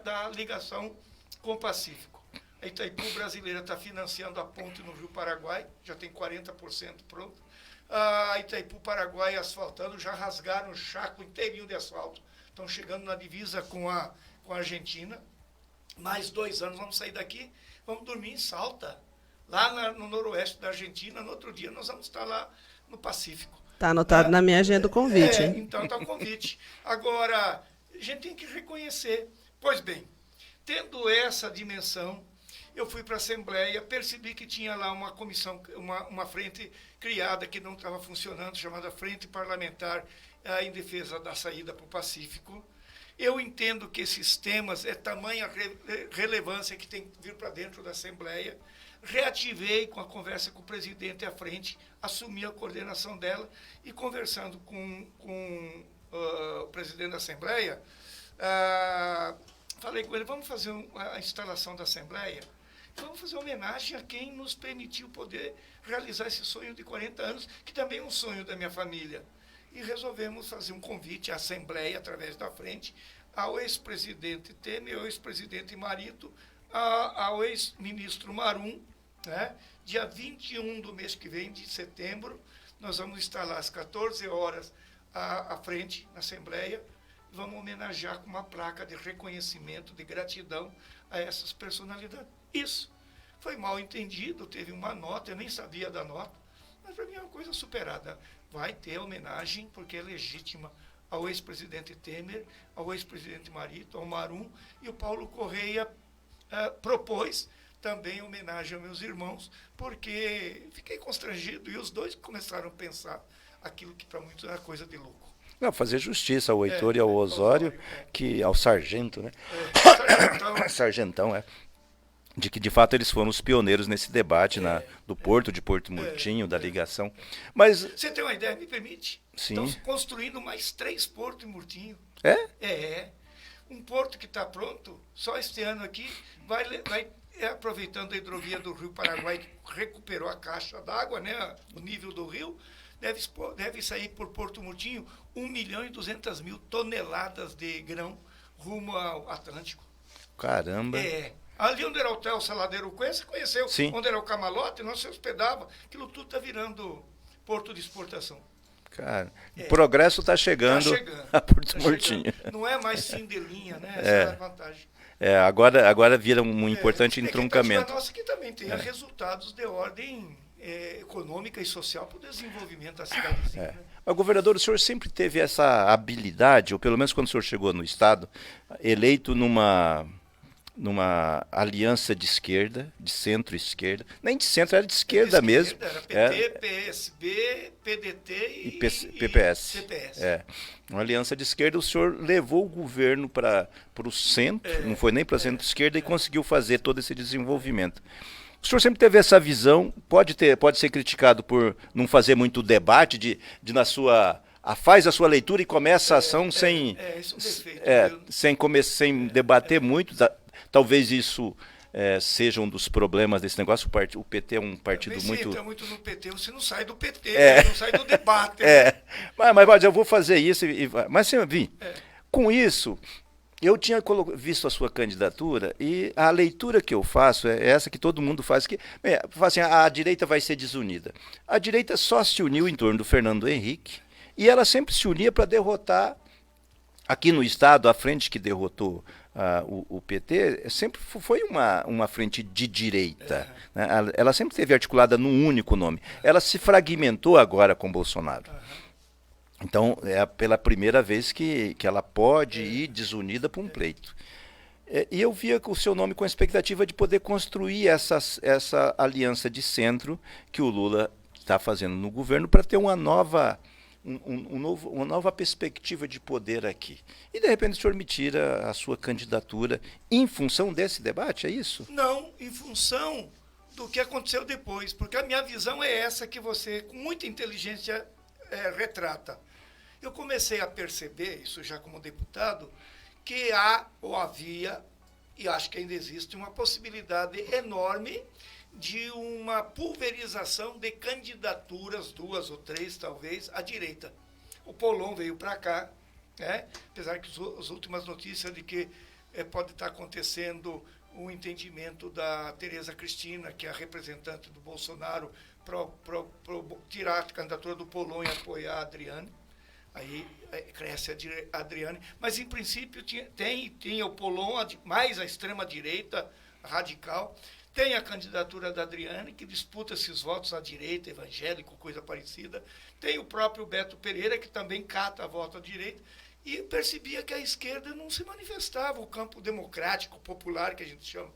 da ligação com o Pacífico. A Itaipu brasileira está financiando a ponte no Rio Paraguai, já tem 40% pronto. A Itaipu Paraguai asfaltando, já rasgaram o chaco inteirinho de asfalto. Estão chegando na divisa com a Argentina. Mais 2 anos, vamos sair daqui, vamos dormir em Salta, lá no noroeste da Argentina. No outro dia nós vamos estar lá no Pacífico. Está anotado na minha agenda o convite. Então está o convite. Agora, a gente tem que reconhecer. Pois bem, tendo essa dimensão, eu fui para a Assembleia, percebi que tinha lá uma comissão, uma frente criada que não estava funcionando, chamada Frente Parlamentar em Defesa da Saída para o Pacífico. Eu entendo que esses temas é tamanha relevância que tem que vir para dentro da Assembleia. Reativei com a conversa com o presidente à frente, assumi a coordenação dela e conversando com o presidente da Assembleia, falei com ele, vamos fazer a instalação da Assembleia? Vamos fazer homenagem a quem nos permitiu poder realizar esse sonho de 40 anos, que também é um sonho da minha família. E resolvemos fazer um convite à Assembleia, através da frente, ao ex-presidente Temer, ao ex-presidente Marito, ao ex-ministro Marum, né? Dia 21 do mês que vem, de setembro, nós vamos estar lá às 14 horas à frente, na Assembleia, e vamos homenagear com uma placa de reconhecimento, de gratidão a essas personalidades. Isso foi mal entendido, teve uma nota, eu nem sabia da nota, mas para mim é uma coisa superada. Vai ter homenagem, porque é legítima, ao ex-presidente Temer, ao ex-presidente Marito, ao Marum, e o Paulo Correia propôs também homenagem aos meus irmãos, porque fiquei constrangido, e os dois começaram a pensar aquilo que para muitos era coisa de louco. Não, fazer justiça ao Heitor e ao Osório, que ao Sargento, né? Sargentão, de que de fato eles foram os pioneiros nesse debate do Porto, de Porto Murtinho, da ligação. Mas você tem uma ideia, me permite? Sim. Estão construindo mais 3 portos em Murtinho. É? Um porto que está pronto, só este ano aqui, vai aproveitando a hidrovia do Rio Paraguai, que recuperou a caixa d'água, né, o nível do rio, deve sair por Porto Murtinho 1.200.000 toneladas de grão rumo ao Atlântico. Caramba! Ali onde era o Hotel Saladeiro Cunha, você conheceu? Sim. Onde era o Camalote, nós se hospedava. Aquilo tudo está virando porto de exportação. Cara, o progresso está chegando a Porto Murtinho. Não é mais fim de linha, né? Essa é a vantagem. Agora vira um importante entroncamento. A nossa que também tem resultados de ordem econômica e social para o desenvolvimento da cidadezinha. Né? Mas, governador, o senhor sempre teve essa habilidade, ou pelo menos quando o senhor chegou no Estado, eleito numa aliança de esquerda, de centro-esquerda, nem de centro, era de esquerda mesmo. Era PT, PSB, PDT e PPS. CPS. Uma aliança de esquerda, o senhor levou o governo para o centro, não foi nem para centro-esquerda, e conseguiu fazer todo esse desenvolvimento. O senhor sempre teve essa visão, pode ser criticado por não fazer muito debate, de na sua... faz a sua leitura e começa a ação sem debater muito. Talvez isso seja um dos problemas desse negócio. O PT é um partido muito... Você entra muito no PT, você não sai do PT, você não sai do debate. Mas eu vou fazer isso. Mas, senhor Vim, com isso, eu tinha visto a sua candidatura e a leitura que eu faço é essa que todo mundo faz, que assim, a direita vai ser desunida. A direita só se uniu em torno do Fernando Henrique e ela sempre se unia para derrotar, aqui no Estado, a frente que derrotou o PT sempre foi uma frente de direita. Né? Ela sempre esteve articulada num único nome. Ela se fragmentou agora com Bolsonaro. Então, é pela primeira vez que ela pode ir desunida para um pleito. E eu via o seu nome com a expectativa de poder construir essa aliança de centro que o Lula está fazendo no governo para ter uma nova perspectiva de poder aqui. E, de repente, o senhor me tira a sua candidatura em função desse debate, é isso? Não, em função do que aconteceu depois, porque a minha visão é essa que você, com muita inteligência, retrata. Eu comecei a perceber, isso já como deputado, que havia, e acho que ainda existe, uma possibilidade enorme de uma pulverização de candidaturas, 2 ou 3 talvez, à direita. O Polon veio para cá, né? Apesar que as últimas notícias de que pode estar acontecendo um entendimento da Tereza Cristina, que é a representante do Bolsonaro, para tirar a candidatura do Polon e apoiar a Adriane. Aí cresce a Adriane. Mas, em princípio, tem o Polon, mais a extrema-direita radical. Tem a candidatura da Adriane, que disputa esses votos à direita, evangélico, coisa parecida. Tem o próprio Beto Pereira, que também cata a voto à direita. E percebia que a esquerda não se manifestava, o campo democrático, popular, que a gente chama,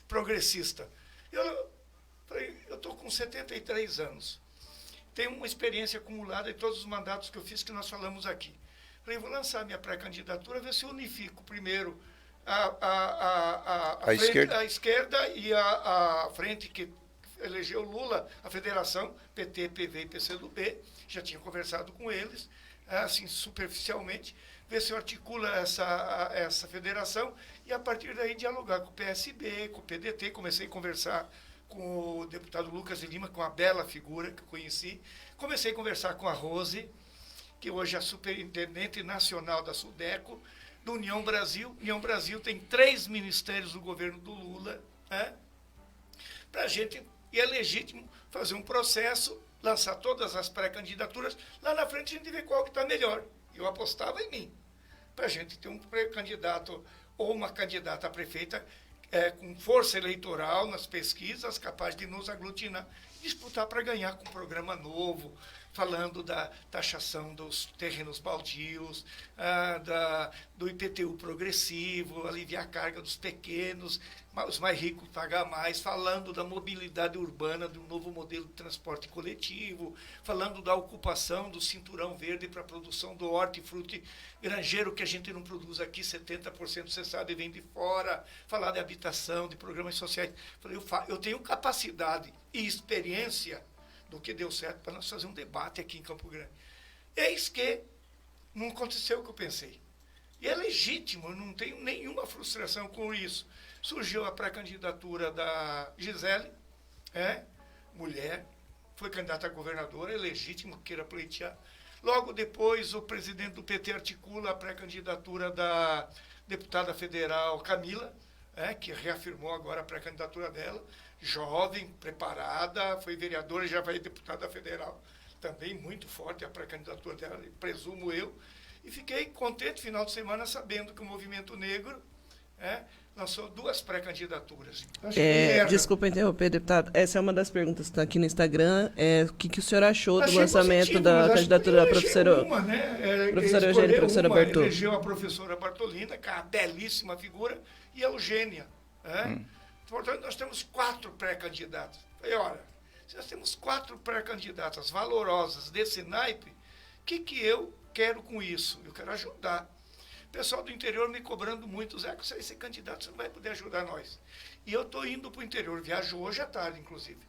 progressista. Eu estou com 73 anos. Tenho uma experiência acumulada em todos os mandatos que eu fiz, que nós falamos aqui. Falei, vou lançar minha pré-candidatura, ver se eu unifico primeiro a esquerda e a frente que elegeu Lula, a federação, PT, PV e PCdoB. Já tinha conversado com eles, assim, superficialmente, ver se eu articula essa federação e, a partir daí, dialogar com o PSB, com o PDT. Comecei a conversar com o deputado Lucas de Lima, com uma bela figura que eu conheci. Comecei a conversar com a Rose, que hoje é a superintendente nacional da Sudeco, do União Brasil. União Brasil tem 3 ministérios do governo do Lula, né? Para a gente, e é legítimo fazer um processo, lançar todas as pré-candidaturas, lá na frente a gente vê qual que está melhor. Eu apostava em mim, para a gente ter um pré-candidato ou uma candidata a prefeita com força eleitoral nas pesquisas, capaz de nos aglutinar, disputar para ganhar com um programa novo, falando da taxação dos terrenos baldios, do IPTU progressivo, aliviar a carga dos pequenos, os mais ricos pagar mais, falando da mobilidade urbana, do novo modelo de transporte coletivo, falando da ocupação do cinturão verde para a produção do hortifruti granjeiro, que a gente não produz aqui, 70%, você sabe, vem de fora, falar de habitação, de programas sociais. Eu tenho capacidade e experiência do que deu certo para nós fazer um debate aqui em Campo Grande. Eis que não aconteceu o que eu pensei. E é legítimo, eu não tenho nenhuma frustração com isso. Surgiu a pré-candidatura da Gisele, mulher, foi candidata a governadora, é legítimo que queira pleitear. Logo depois, o presidente do PT articula a pré-candidatura da deputada federal Camila, que reafirmou agora a pré-candidatura dela, jovem, preparada, foi vereadora e já vai deputada federal. Também muito forte a pré-candidatura dela, presumo eu. E fiquei contente, final de semana, sabendo que o Movimento Negro lançou 2 pré-candidaturas. Desculpa interromper, deputado. Essa é uma das perguntas que está aqui no Instagram. O que o senhor achou do lançamento da candidatura da professora Eugênia e professora Bartolina? Elegeu a professora Bartolina, que é uma belíssima figura, e a Eugênia. Portanto, nós temos 4 pré-candidatos. Falei, olha, se nós temos 4 pré-candidatas valorosas desse naipe, o que eu quero com isso? Eu quero ajudar. O pessoal do interior me cobrando muito, Zé, que você vai ser candidato, você não vai poder ajudar nós. E eu estou indo para o interior, viajo hoje à tarde, inclusive.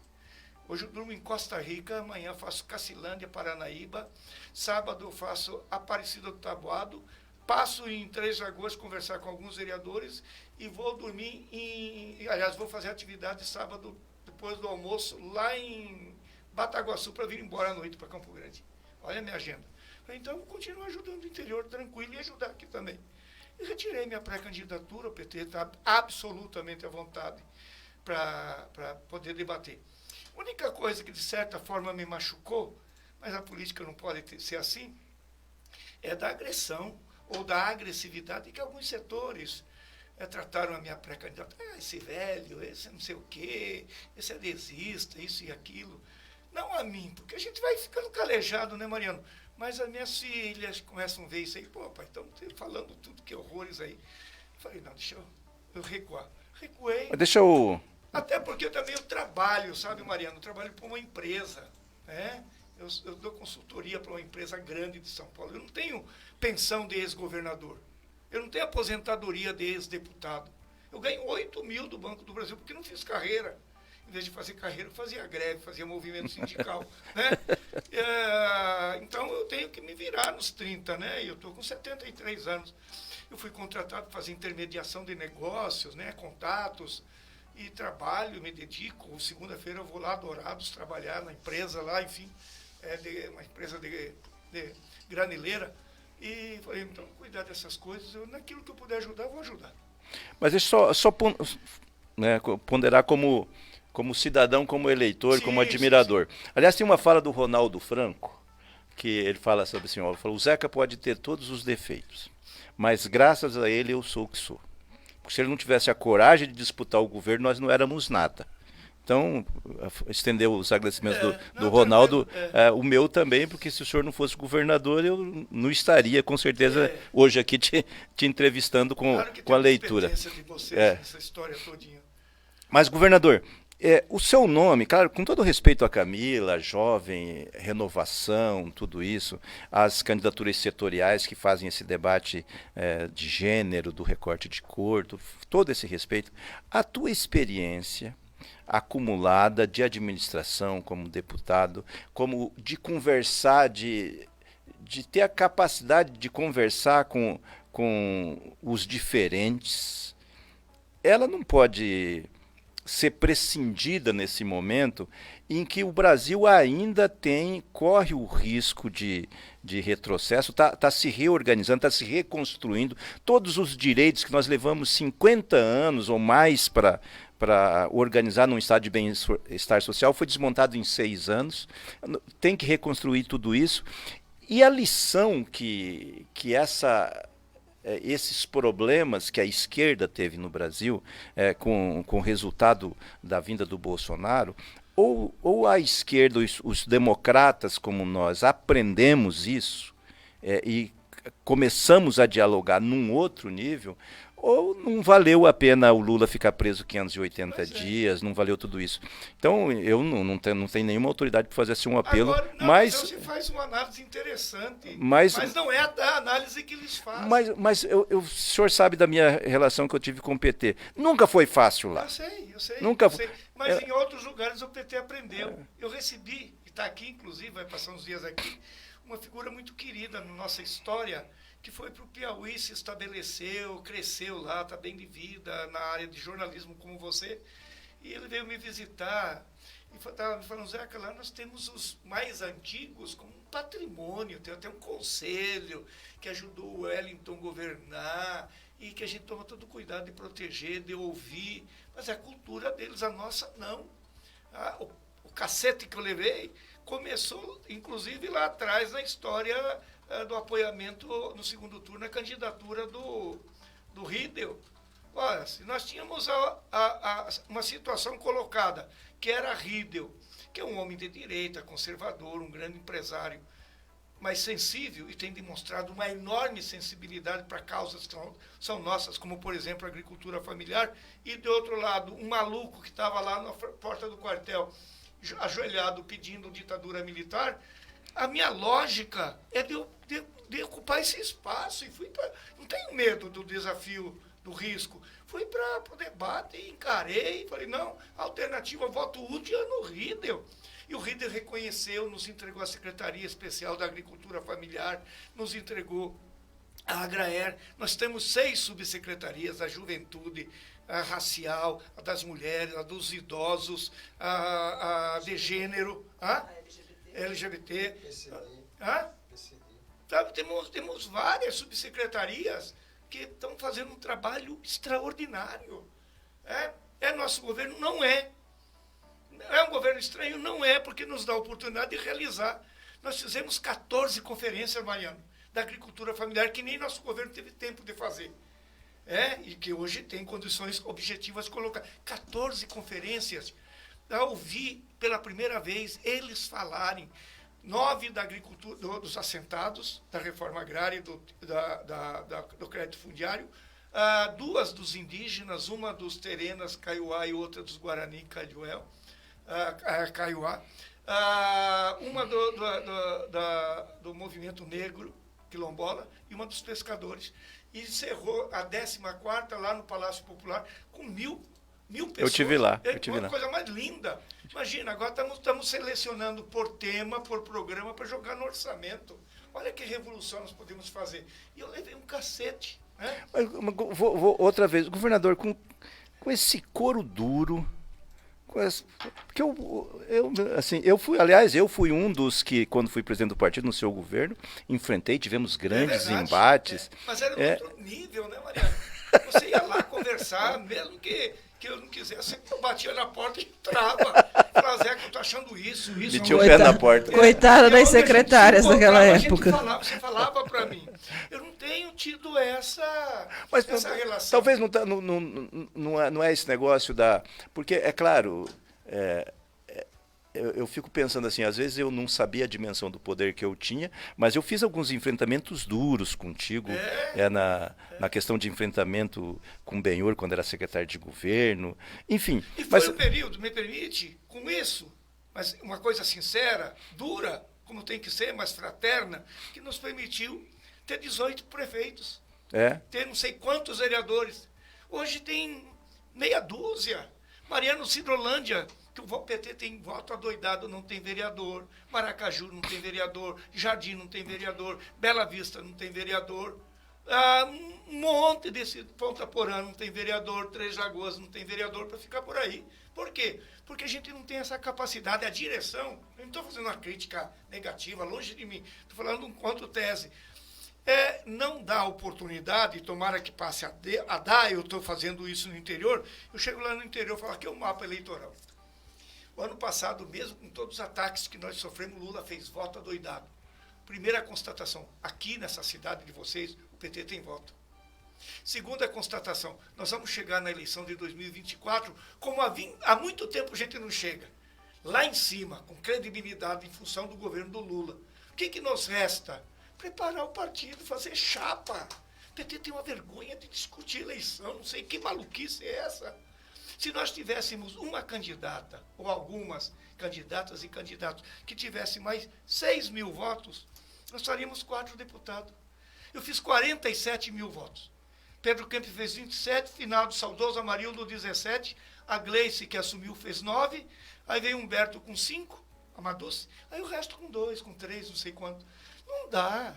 Hoje eu durmo em Costa Rica, amanhã faço Cacilândia, Paranaíba, sábado eu faço Aparecida do Taboado, passo em Três Lagoas conversar com alguns vereadores e vou dormir vou fazer atividade sábado, depois do almoço, lá em Bataguaçu, para vir embora à noite para Campo Grande. Olha a minha agenda. Então, eu continuo ajudando o interior tranquilo e ajudar aqui também. E retirei minha pré-candidatura, o PT está absolutamente à vontade para poder debater. A única coisa que, de certa forma, me machucou, mas a política não pode ser assim, é da agressão ou da agressividade que alguns setores trataram a minha pré-candidatura. Esse velho, esse não sei o quê, esse adesista, isso e aquilo. Não a mim, porque a gente vai ficando calejado, né, Mariano? Mas as minhas filhas começam a ver isso aí. Pô, pai, estão falando tudo, que horrores aí. Eu falei, não, deixa eu recuar. Recuei. Deixa eu... Até porque também eu trabalho, sabe, Mariano? Eu trabalho para uma empresa, Eu dou consultoria para uma empresa grande de São Paulo. Eu não tenho pensão de ex-governador. Eu não tenho aposentadoria de ex-deputado. Eu ganho 8 mil do Banco do Brasil, porque não fiz carreira. Em vez de fazer carreira, eu fazia greve, fazia movimento sindical, então, eu tenho que me virar nos 30, né? Eu estou com 73 anos. Eu fui contratado para fazer intermediação de negócios, contatos, e trabalho, me dedico. Segunda-feira eu vou lá a Dourados trabalhar na empresa lá, enfim, uma empresa de granileira. E falei, então, cuidar dessas coisas, naquilo que eu puder ajudar, eu vou ajudar. Mas deixa eu só ponderar como cidadão, como eleitor, como admirador. Sim. Aliás, tem uma fala do Ronaldo Franco, que ele fala sobre assim, o Zeca pode ter todos os defeitos, mas graças a ele eu sou o que sou. Porque se ele não tivesse a coragem de disputar o governo, nós não éramos nada. Então, estendeu os agradecimentos do Ronaldo, o meu também, porque se o senhor não fosse governador, eu não estaria, com certeza, hoje aqui te entrevistando com a leitura. De vocês, essa história todinha. Mas, governador, o seu nome, claro, com todo respeito a Camila, jovem, renovação, tudo isso, as candidaturas setoriais que fazem esse debate de gênero, do recorte de cor, todo esse respeito, a tua experiência acumulada de administração como deputado, como de conversar, de ter a capacidade de conversar com os diferentes, ela não pode ser prescindida nesse momento em que o Brasil ainda corre o risco de retrocesso, está se reorganizando, está se reconstruindo. Todos os direitos que nós levamos 50 anos ou mais para organizar num estado de bem-estar social foi desmontado em 6 anos. Tem que reconstruir tudo isso. E a lição que esses problemas que a esquerda teve no Brasil, com o resultado da vinda do Bolsonaro, ou a esquerda, os democratas como nós, aprendemos isso e começamos a dialogar num outro nível, ou não valeu a pena o Lula ficar preso 580 dias, não valeu tudo isso. Então, eu não tenho nenhuma autoridade para fazer assim um apelo. Agora, mas você faz uma análise interessante, mas não é a análise que eles fazem. Mas o senhor sabe da minha relação que eu tive com o PT. Nunca foi fácil lá. Eu sei. Nunca sei. Mas em outros lugares o PT aprendeu. Eu recebi, e está aqui inclusive, vai passar uns dias aqui, uma figura muito querida na nossa história, que foi para o Piauí, se estabeleceu, cresceu lá, está bem de vida na área de jornalismo como você. E ele veio me visitar e estava me falando, Zeca, lá nós temos os mais antigos como um patrimônio, tem até um conselho que ajudou o Wellington a governar e que a gente toma todo cuidado de proteger, de ouvir, mas a cultura deles, a nossa, não. O cacete que eu levei começou, inclusive, lá atrás na história do apoiamento no segundo turno, a candidatura do Riedel. Olha, se nós tínhamos uma situação colocada, que era Riedel, que é um homem de direita, conservador, um grande empresário, mas sensível e tem demonstrado uma enorme sensibilidade para causas que são nossas, como, por exemplo, a agricultura familiar, e, de outro lado, um maluco que estava lá na porta do quartel, ajoelhado, pedindo ditadura militar. A minha lógica é de ocupar esse espaço, e não tenho medo do desafio, do risco. Fui para o debate e encarei, falei, não, a alternativa voto útil é no Riedel. E o Riedel reconheceu, nos entregou a Secretaria Especial da Agricultura Familiar, nos entregou a Agraer. Nós temos 6 subsecretarias, a juventude, a racial, a das mulheres, a dos idosos, a de gênero, a LGBT. Temos várias subsecretarias que estão fazendo um trabalho extraordinário. Nosso governo não é. É um governo estranho? Não é, porque nos dá a oportunidade de realizar. Nós fizemos 14 conferências, Mariano, da agricultura familiar, que nem nosso governo teve tempo de fazer. E que hoje tem condições objetivas de colocar. 14 conferências. Eu ouvi pela primeira vez eles falarem, 9 da agricultura, dos assentados, da reforma agrária e do crédito fundiário, 2 dos indígenas, uma dos Terenas, Kaiowá, e outra dos Guarani, Kaiowá, uma do movimento negro, quilombola, e uma dos pescadores. E encerrou a 14ª lá no Palácio Popular com 1.000 pessoas. Eu tive lá. Uma coisa mais linda. Imagina, agora estamos selecionando por tema, por programa, para jogar no orçamento. Olha que revolução nós podemos fazer. E eu levei um cacete. Vou outra vez, governador, com esse couro duro, porque eu fui um dos que, quando fui presidente do partido no seu governo, enfrentei, tivemos grandes embates. Mas era outro nível, né, Mariana? Você ia lá conversar, mesmo que eu não quisesse, eu batia na porta e entrava. Falava, Zeca, eu tô achando isso. Metia o pé na porta. Coitada das secretárias daquela época. Você falava para mim. Eu não tenho tido essa relação. Talvez não é esse negócio porque, é claro, eu fico pensando assim, às vezes eu não sabia a dimensão do poder que eu tinha, mas eu fiz alguns enfrentamentos duros contigo, na questão de enfrentamento com o Benhur, quando era secretário de governo, enfim. E foi um período, me permite, com isso, mas uma coisa sincera, dura, como tem que ser, mas fraterna, que nos permitiu ter 18 prefeitos, ter não sei quantos vereadores. Hoje tem meia dúzia. Mariano, Cidrolândia, que o PT tem voto adoidado, não tem vereador. Maracaju não tem vereador. Jardim não tem vereador. Bela Vista não tem vereador. Um monte desse Ponta Porã não tem vereador. Três Lagoas não tem vereador, para ficar por aí. Por quê? Porque a gente não tem essa capacidade, a direção, eu não estou fazendo uma crítica negativa, longe de mim, estou falando enquanto tese, não dá oportunidade, tomara que passe a dar, eu estou fazendo isso no interior, eu chego lá no interior e falo, aqui é o mapa eleitoral. O ano passado, mesmo com todos os ataques que nós sofremos, Lula fez voto adoidado. Primeira constatação, aqui nessa cidade de vocês, o PT tem voto. Segunda constatação, nós vamos chegar na eleição de 2024, como há muito tempo a gente não chega. Lá em cima, com credibilidade em função do governo do Lula. O que nos resta? Preparar o partido, fazer chapa. O PT tem uma vergonha de discutir eleição, não sei que maluquice é essa. Se nós tivéssemos uma candidata, ou algumas candidatas e candidatos, que tivessem mais 6 mil votos, nós faríamos 4 deputados. Eu fiz 47 mil votos. Pedro Kemp fez 27, finado saudoso Amarildo 17, a Gleice, que assumiu, fez 9, aí veio Humberto com 5, Amadoce, aí o resto com 2, com 3, não sei quanto. Não dá.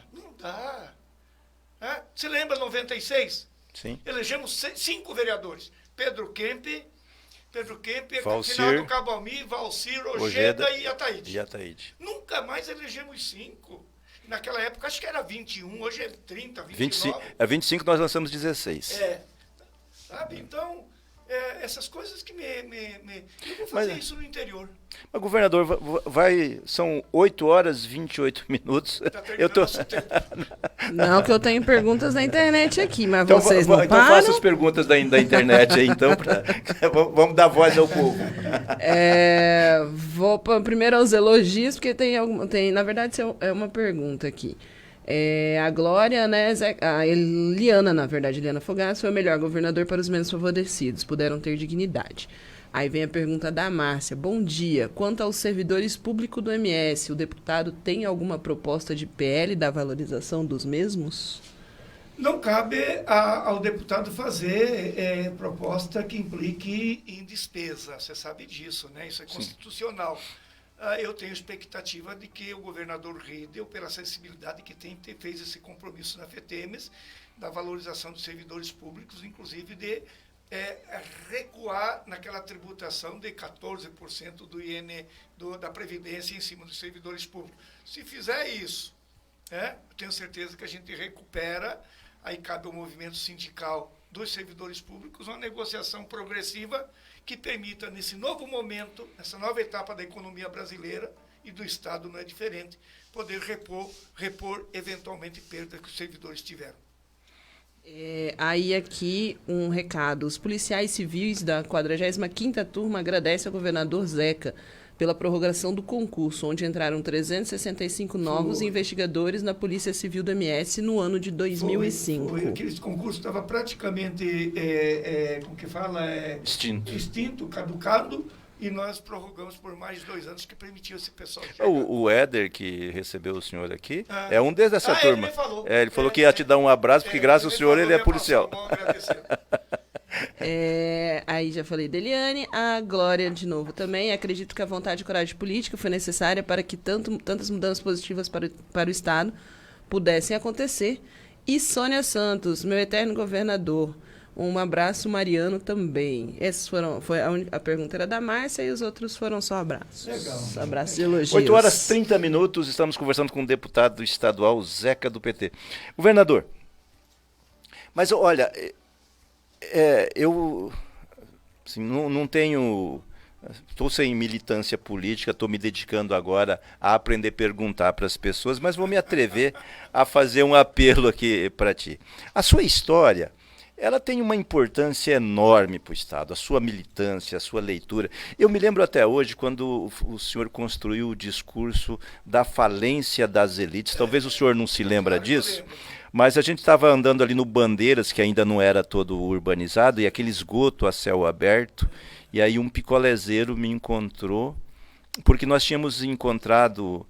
Você lembra 96? Sim. Elegemos 5 vereadores. Pedro Kemp, Valcir, Finado Cabalmi, Valcir, Ojeda e Ataíde. Nunca mais elegemos 5. Naquela época, acho que era 21, hoje é 30, 29. 25 nós lançamos 16. Sabe? Então, essas coisas que eu vou fazer isso no interior. Mas, governador, são 8 horas e 28 minutos. Tá terminando nosso tempo. Não, que eu tenho perguntas na internet aqui, mas Então, vocês não então param. faça as perguntas da internet aí, então, vamos dar voz ao povo. Vou primeiro aos elogios, porque tem na verdade, é uma pergunta aqui. A Glória, né, a Eliana, na verdade, Eliana Fogaça, foi o melhor governador para os menos favorecidos, puderam ter dignidade. Aí vem a pergunta da Márcia. Bom dia. Quanto aos servidores públicos do MS, o deputado tem alguma proposta de PL da valorização dos mesmos? Não cabe ao deputado fazer proposta que implique em despesa. Você sabe disso, né? Isso é constitucional. Eu tenho expectativa de que o governador Riedel, pela sensibilidade que tem, fez esse compromisso na FETEMES, da valorização dos servidores públicos, inclusive de recuar naquela tributação de 14% do IN, da Previdência em cima dos servidores públicos. Se fizer isso, eu tenho certeza que a gente recupera, aí cabe ao movimento sindical dos servidores públicos, uma negociação progressiva que permita, nesse novo momento, nessa nova etapa da economia brasileira, e do Estado não é diferente, poder repor eventualmente perdas que os servidores tiveram. Aí aqui um recado. Os policiais civis da 45ª turma agradecem ao governador Zeca pela prorrogação do concurso, onde entraram 365 novos investigadores na Polícia Civil do MS no ano de 2005. Aquele concurso estava praticamente, como que fala? Extinto, caducado, e nós prorrogamos por mais de 2 anos, que permitiu esse pessoal chegar. O Éder, que recebeu o senhor aqui, é um dessa turma. Ele falou que ia te dar um abraço, porque graças ao senhor ele é policial. Aí já falei da Eliane, a Glória de novo também. Acredito que a vontade e coragem política foi necessária para que tantas mudanças positivas para o Estado pudessem acontecer. E Sônia Santos, meu eterno governador. Um abraço, Mariano, também. Essas foi a pergunta era da Márcia e os outros foram só abraços. Legal. Abraços e elogios. 8 horas e 30 minutos, estamos conversando com o deputado estadual Zeca do PT. Governador, mas olha, eu assim, não tenho... Estou sem militância política, estou me dedicando agora a aprender a perguntar para as pessoas, mas vou me atrever a fazer um apelo aqui para ti. A sua história... ela tem uma importância enorme para o Estado, a sua militância, a sua leitura. Eu me lembro até hoje, quando o senhor construiu o discurso da falência das elites, talvez o senhor não se lembra disso, mas a gente estava andando ali no Bandeiras, que ainda não era todo urbanizado, e aquele esgoto a céu aberto, e aí um picolézeiro me encontrou, porque nós tínhamos encontrado...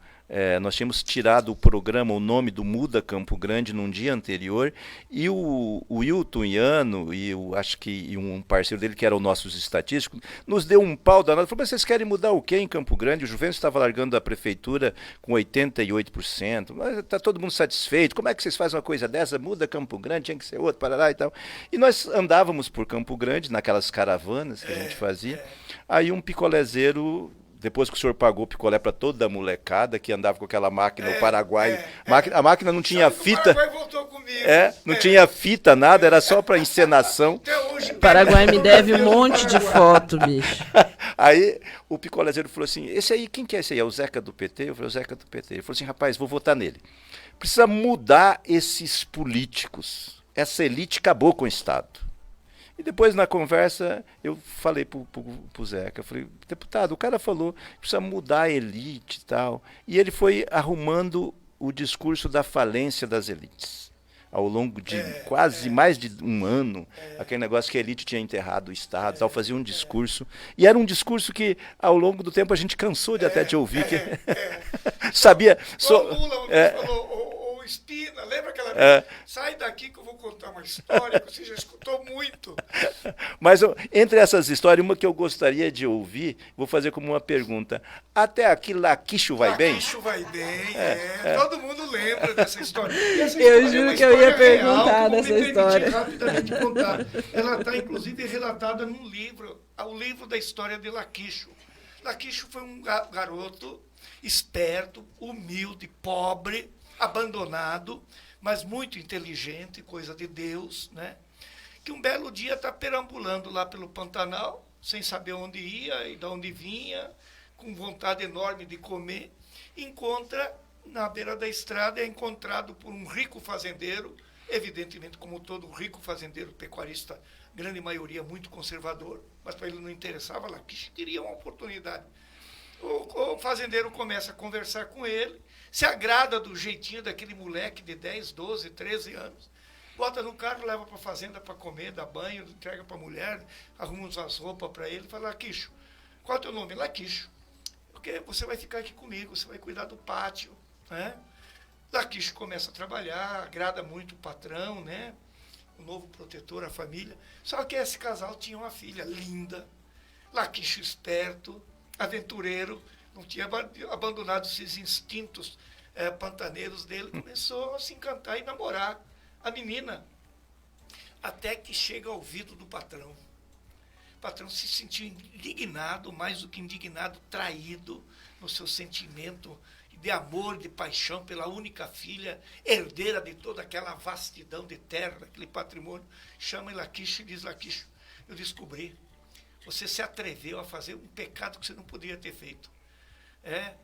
nós tínhamos tirado o programa, o nome do Muda Campo Grande num dia anterior, e o Wilton Iano, acho que um parceiro dele, que era o nosso estatístico, nos deu um pau danado. Falou, mas vocês querem mudar o quê em Campo Grande? O Juventus estava largando a prefeitura com 88%, mas está todo mundo satisfeito, como é que vocês fazem uma coisa dessa? Muda Campo Grande, tinha que ser outro, parará e tal. E nós andávamos por Campo Grande, naquelas caravanas que a gente fazia, Aí um picolézeiro, depois que o senhor pagou picolé para toda a molecada que andava com aquela máquina no Paraguai, a máquina não tinha fita. O Paraguai voltou comigo. Não tinha fita, nada, era só para encenação. Até hoje, Paraguai me deve um monte de foto, bicho. Aí o picolézeiro falou assim, esse aí, quem que é esse aí? É o Zeca do PT? Eu falei, o Zeca do PT. Ele falou assim, rapaz, vou votar nele. Precisa mudar esses políticos. Essa elite acabou com o Estado. E depois, na conversa, eu falei pro Zeca, eu falei, deputado, o cara falou que precisa mudar a elite e tal. E ele foi arrumando o discurso da falência das elites. Ao longo de quase mais de um ano, aquele negócio que a elite tinha enterrado o Estado, tal, fazia um discurso. E era um discurso que, ao longo do tempo, a gente cansou de até de ouvir. Sabia... O Lula falou, Espina, lembra aquela vez? Sai daqui que eu vou contar uma história que você já escutou muito. Mas entre essas histórias, uma que eu gostaria de ouvir, vou fazer como uma pergunta. Até aqui, Laquicho vai bem? Laquicho vai bem, todo mundo lembra dessa história. Eu juro que eu ia perguntar dessa história. Rapidamente contar. Ela está, inclusive, relatada num livro, o livro da história de Laquicho. Laquicho foi um garoto esperto, humilde, pobre, abandonado, mas muito inteligente, coisa de Deus, né? Que um belo dia está perambulando lá pelo Pantanal, sem saber onde ia e de onde vinha, com vontade enorme de comer, encontra, na beira da estrada, é encontrado por um rico fazendeiro, evidentemente, como todo rico fazendeiro pecuarista, grande maioria muito conservador, mas para ele não interessava, lá que queria uma oportunidade. O fazendeiro começa a conversar com ele, se agrada do jeitinho daquele moleque de 10, 12, 13 anos, bota no carro, leva para a fazenda para comer, dá banho, entrega para a mulher, arruma umas roupas para ele, fala, Laquicho, qual é o teu nome? Laquicho. Porque você vai ficar aqui comigo, você vai cuidar do pátio, né? Laquicho começa a trabalhar, agrada muito o patrão, né? O novo protetor, a família. Só que esse casal tinha uma filha linda, Laquicho esperto, aventureiro, não tinha abandonado esses instintos pantaneiros dele, começou a se encantar e namorar a menina, até que chega ao ouvido do patrão. O patrão se sentiu indignado, mais do que indignado, traído no seu sentimento de amor, de paixão pela única filha, herdeira de toda aquela vastidão de terra, daquele patrimônio. Chama Laquicho e diz, Laquicho, eu descobri, você se atreveu a fazer um pecado que você não poderia ter feito.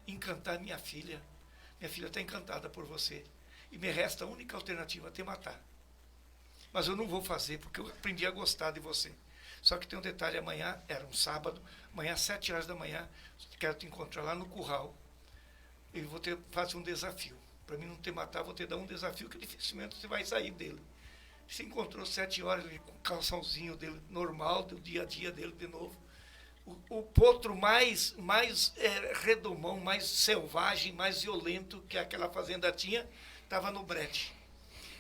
Encantar minha filha. Minha filha está encantada por você. E me resta a única alternativa, te matar. Mas eu não vou fazer, porque eu aprendi a gostar de você. Só que tem um detalhe, amanhã, era um sábado, amanhã às 7 horas da manhã, quero te encontrar lá no curral. E vou fazer um desafio. Para mim não te matar, vou te dar um desafio que dificilmente você vai sair dele. Se encontrou 7 horas com o calçãozinho dele normal, do dia a dia dele de novo. O potro mais redomão, mais selvagem, mais violento que aquela fazenda tinha, estava no brete.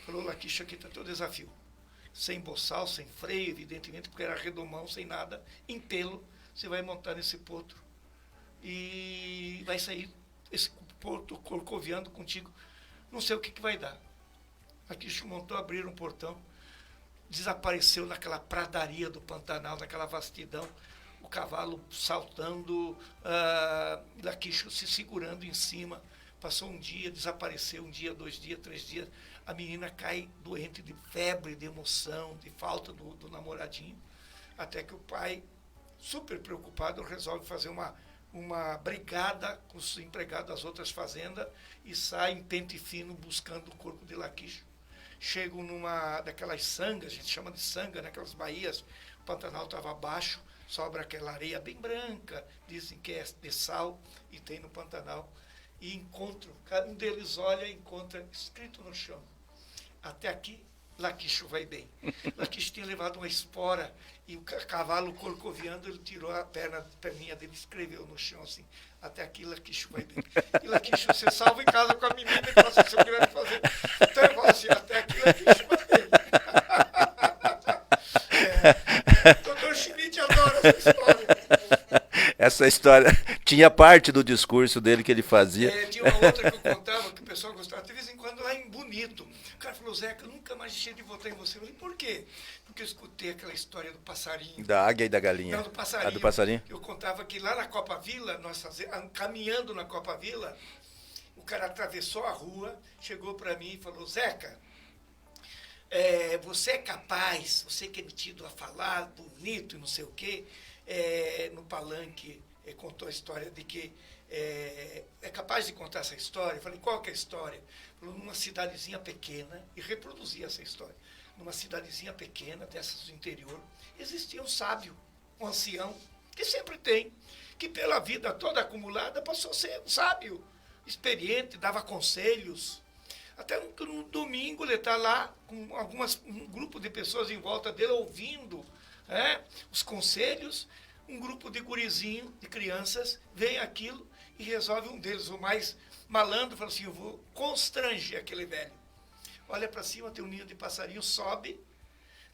Falou, Laquicho, aqui está teu desafio. Sem boçal, sem freio, evidentemente, porque era redomão, sem nada, em pelo, você vai montar nesse potro e vai sair esse potro corcoviando contigo. Não sei o que vai dar. Laquicho montou, abriram um portão, desapareceu naquela pradaria do Pantanal, naquela vastidão, o cavalo saltando, Laquicho se segurando em cima. Passou um dia, desapareceu, 1 dia, 2 dias, 3 dias. A menina cai doente de febre, de emoção, de falta do namoradinho. Até que o pai, super preocupado, resolve fazer uma brigada com os empregados das outras fazendas e sai em pente fino buscando o corpo de Laquicho. Chegam numa daquelas sangas, a gente chama de sanga, naquelas baías, o Pantanal estava abaixo, sobra aquela areia bem branca, dizem que é de sal, e tem no Pantanal. E encontram, cada um deles olha e encontra escrito no chão, até aqui, Laquicho vai bem. Laquicho tinha levado uma espora e o cavalo corcoviando, ele tirou a perninha dele e escreveu no chão assim, até aqui Laquicho vai bem. E Laquicho, você salva em casa com a menina e passa o seu grande fazer. Então eu falo assim, até aqui Laquicho vai bem. Doutor Schmidt adora essa história. Essa história tinha parte do discurso dele que ele fazia. Tinha uma outra que eu contava, que o pessoal gostava gostava, de vez em quando lá em Bonito. O cara falou, Zeca, eu nunca mais deixei de votar em você. Eu falei, por quê? Porque eu escutei aquela história do passarinho. Da águia e da galinha. Não, do passarinho. A do passarinho? Eu contava que lá na Copa Vila, caminhando na Copa Vila, o cara atravessou a rua, chegou para mim e falou, Zeca, você é capaz, você que é metido a falar bonito e não sei o quê, no palanque, contou a história de que é capaz de contar essa história. Eu falei, qual que é a história? Ele falou, numa cidadezinha pequena, e reproduzi essa história. Numa cidadezinha pequena, dessas do interior, existia um sábio, um ancião, que sempre tem, que pela vida toda acumulada passou a ser um sábio, experiente, dava conselhos. Até um domingo ele está lá com um grupo de pessoas em volta dele ouvindo os conselhos. Um grupo de gurizinho, de crianças, vem aquilo e resolve um deles, o mais malandro, fala assim, eu vou constranger aquele velho. Olha para cima, tem um ninho de passarinho, sobe,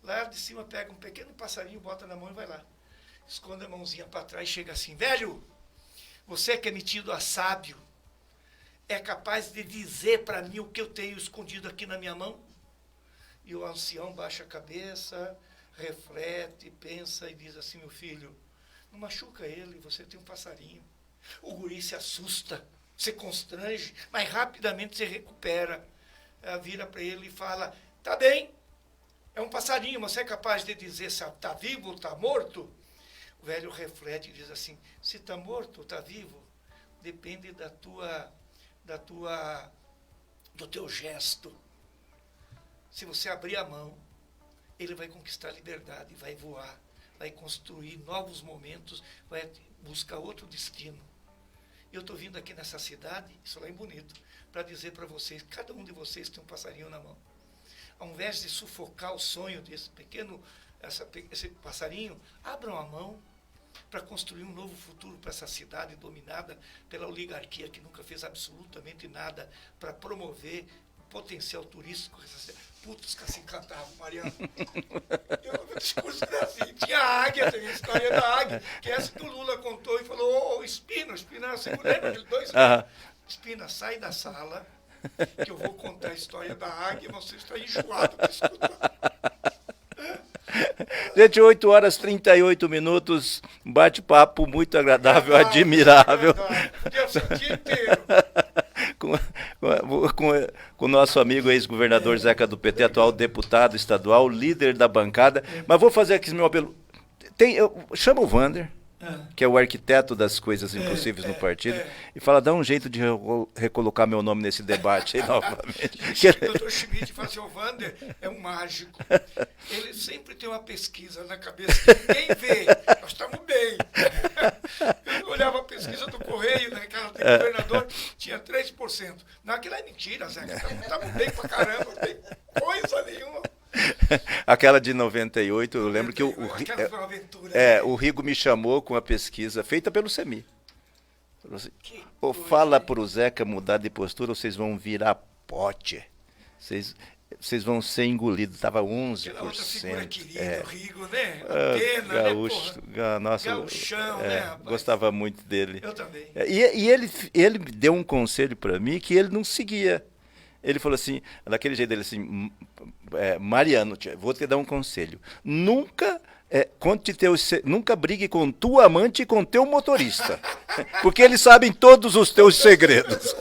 lá de cima pega um pequeno passarinho, bota na mão e vai lá. Esconde a mãozinha para trás e chega assim, velho, você que é metido a sábio, é capaz de dizer para mim o que eu tenho escondido aqui na minha mão? E o ancião baixa a cabeça, reflete, pensa e diz assim, meu filho, não machuca ele, você tem um passarinho. O guri se assusta, se constrange, mas rapidamente se recupera. Ela vira para ele e fala, tá bem, é um passarinho, você é capaz de dizer se está vivo ou está morto? O velho reflete e diz assim, se está morto ou está vivo, depende do teu gesto. Se você abrir a mão, ele vai conquistar a liberdade, vai voar, vai construir novos momentos, vai buscar outro destino. Eu estou vindo aqui nessa cidade, isso lá em Bonito, para dizer para vocês, cada um de vocês tem um passarinho na mão. Ao invés de sufocar o sonho desse esse passarinho, abram a mão para construir um novo futuro para essa cidade dominada pela oligarquia que nunca fez absolutamente nada para promover o potencial turístico. Putz, que se encantavam, Mariano. O discurso era assim. Tinha a águia, teve a história da águia, que essa que o Lula contou e falou, Espina, você lembra aquele dois? Espina, sai da sala, que eu vou contar a história da águia, você está enjoado para escutar. Gente, 8h38, um bate-papo muito agradável, admirável. O dia inteiro. Com o nosso amigo ex-governador Zeca do PT, atual deputado estadual, líder da bancada. Mas vou fazer aqui meu apelo. Chama o Wander, que é o arquiteto das coisas impossíveis no partido, e fala, dá um jeito de recolocar meu nome nesse debate aí novamente. O Dr. Schmidt fala assim, o Wander é um mágico. Ele sempre tem uma pesquisa na cabeça que ninguém vê. Nós estamos bem. Eu olhava a pesquisa do Correio, naquela do governador, tinha 3%. Não, aquilo é mentira, Zé. Estamos bem pra caramba, não tem coisa nenhuma. Aquela de 98, eu lembro que o Rigo me chamou com a pesquisa feita pelo CEMI. Falou assim, fala pro Zeca mudar de postura, vocês vão virar pote. Vocês vão ser engolidos. Estava 11%. Aquela outra figura querida, o Rigo, né? A pena, gaúcho, né, nossa, gauchão, né, rapaz? Gostava muito dele. Eu também. E ele deu um conselho para mim que ele não seguia. Ele falou assim, daquele jeito dele assim, Mariano, vou te dar um conselho. Nunca brigue com tua amante e com teu motorista. Porque eles sabem todos os teus segredos.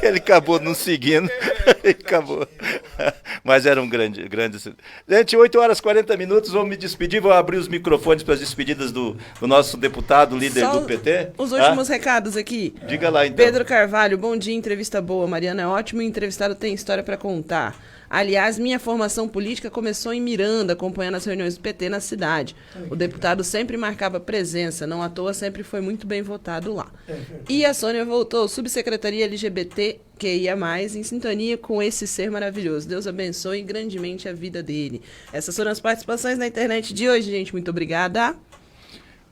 Ele acabou não seguindo. Acabou. Mas era um grande. Gente, 8h40, vamos me despedir. Vou abrir os microfones para as despedidas do nosso deputado, líder do PT. Os últimos recados aqui. Diga lá, então. Pedro Carvalho, bom dia, entrevista boa. Mariana é ótimo, o entrevistado tem história para contar. Aliás, minha formação política começou em Miranda, acompanhando as reuniões do PT na cidade. O deputado sempre marcava presença, não à toa sempre foi muito bem votado lá. E a Sônia voltou, subsecretaria LGBTQIA+, em sintonia com esse ser maravilhoso. Deus abençoe grandemente a vida dele. Essas foram as participações na internet de hoje, gente. Muito obrigada.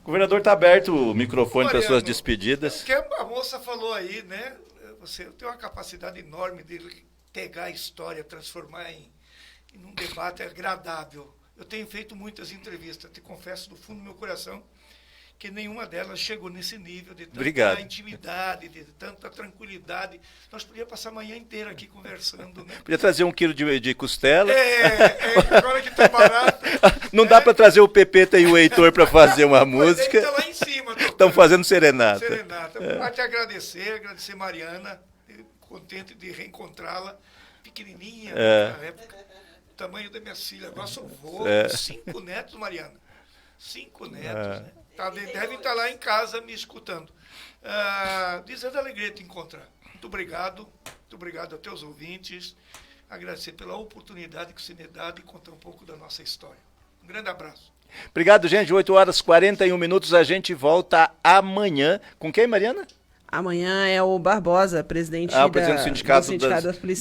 Governador, está aberto o microfone para suas despedidas. O que a moça falou aí, né? Você tem uma capacidade enorme de pegar a história, transformar em um debate agradável. Eu tenho feito muitas entrevistas, te confesso do fundo do meu coração que nenhuma delas chegou nesse nível de tanta Obrigado. intimidade, de tanta tranquilidade. Nós podíamos passar a manhã inteira aqui conversando, né? Podia trazer 1 quilo de costela. Agora que está barato. Não dá para trazer o Pepeta e o Heitor para fazer uma música. Está lá em cima. Estão fazendo serenata. Para te agradecer Mariana, contente de reencontrá-la, pequenininha, na época, o tamanho da minha filha. Agora sou vô, 5 netos, Mariana. 5 netos, né? Devem estar lá em casa me escutando. Dizendo a alegria de te encontrar. Muito obrigado aos teus ouvintes. Agradecer pela oportunidade que você me dá de contar um pouco da nossa história. Um grande abraço. Obrigado, gente. 8h41. A gente volta amanhã. Com quem, Mariana? Amanhã é o Barbosa, presidente, presidente do Sindicato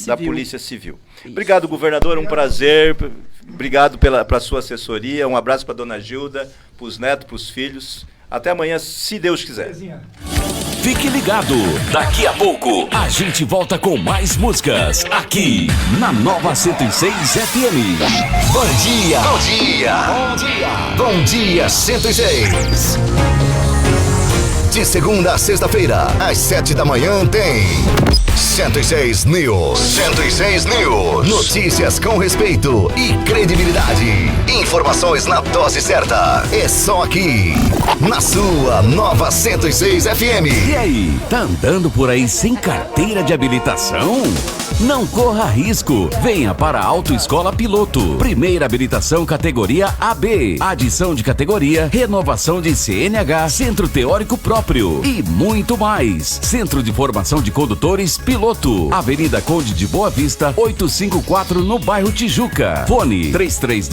da Polícia Civil. Obrigado, governador. Um prazer. Obrigado pela sua assessoria. Um abraço para dona Gilda, para os netos, para os filhos. Até amanhã, se Deus quiser. Fique ligado. Daqui a pouco, a gente volta com mais músicas. Aqui, na Nova 106 FM. Bom dia. Bom dia. Bom dia. Bom dia 106. De segunda a sexta-feira, às 7 da manhã, tem 106 News. 106 News. Notícias com respeito e credibilidade. Informações na dose certa. É só aqui, na sua Nova 106 FM. E aí, tá andando por aí sem carteira de habilitação? Não corra risco. Venha para a Autoescola Piloto. Primeira habilitação categoria AB. Adição de categoria, renovação de CNH, centro teórico próprio e muito mais. Centro de Formação de Condutores Piloto. Avenida Conde de Boa Vista, 854, no bairro Tijuca. Fone 332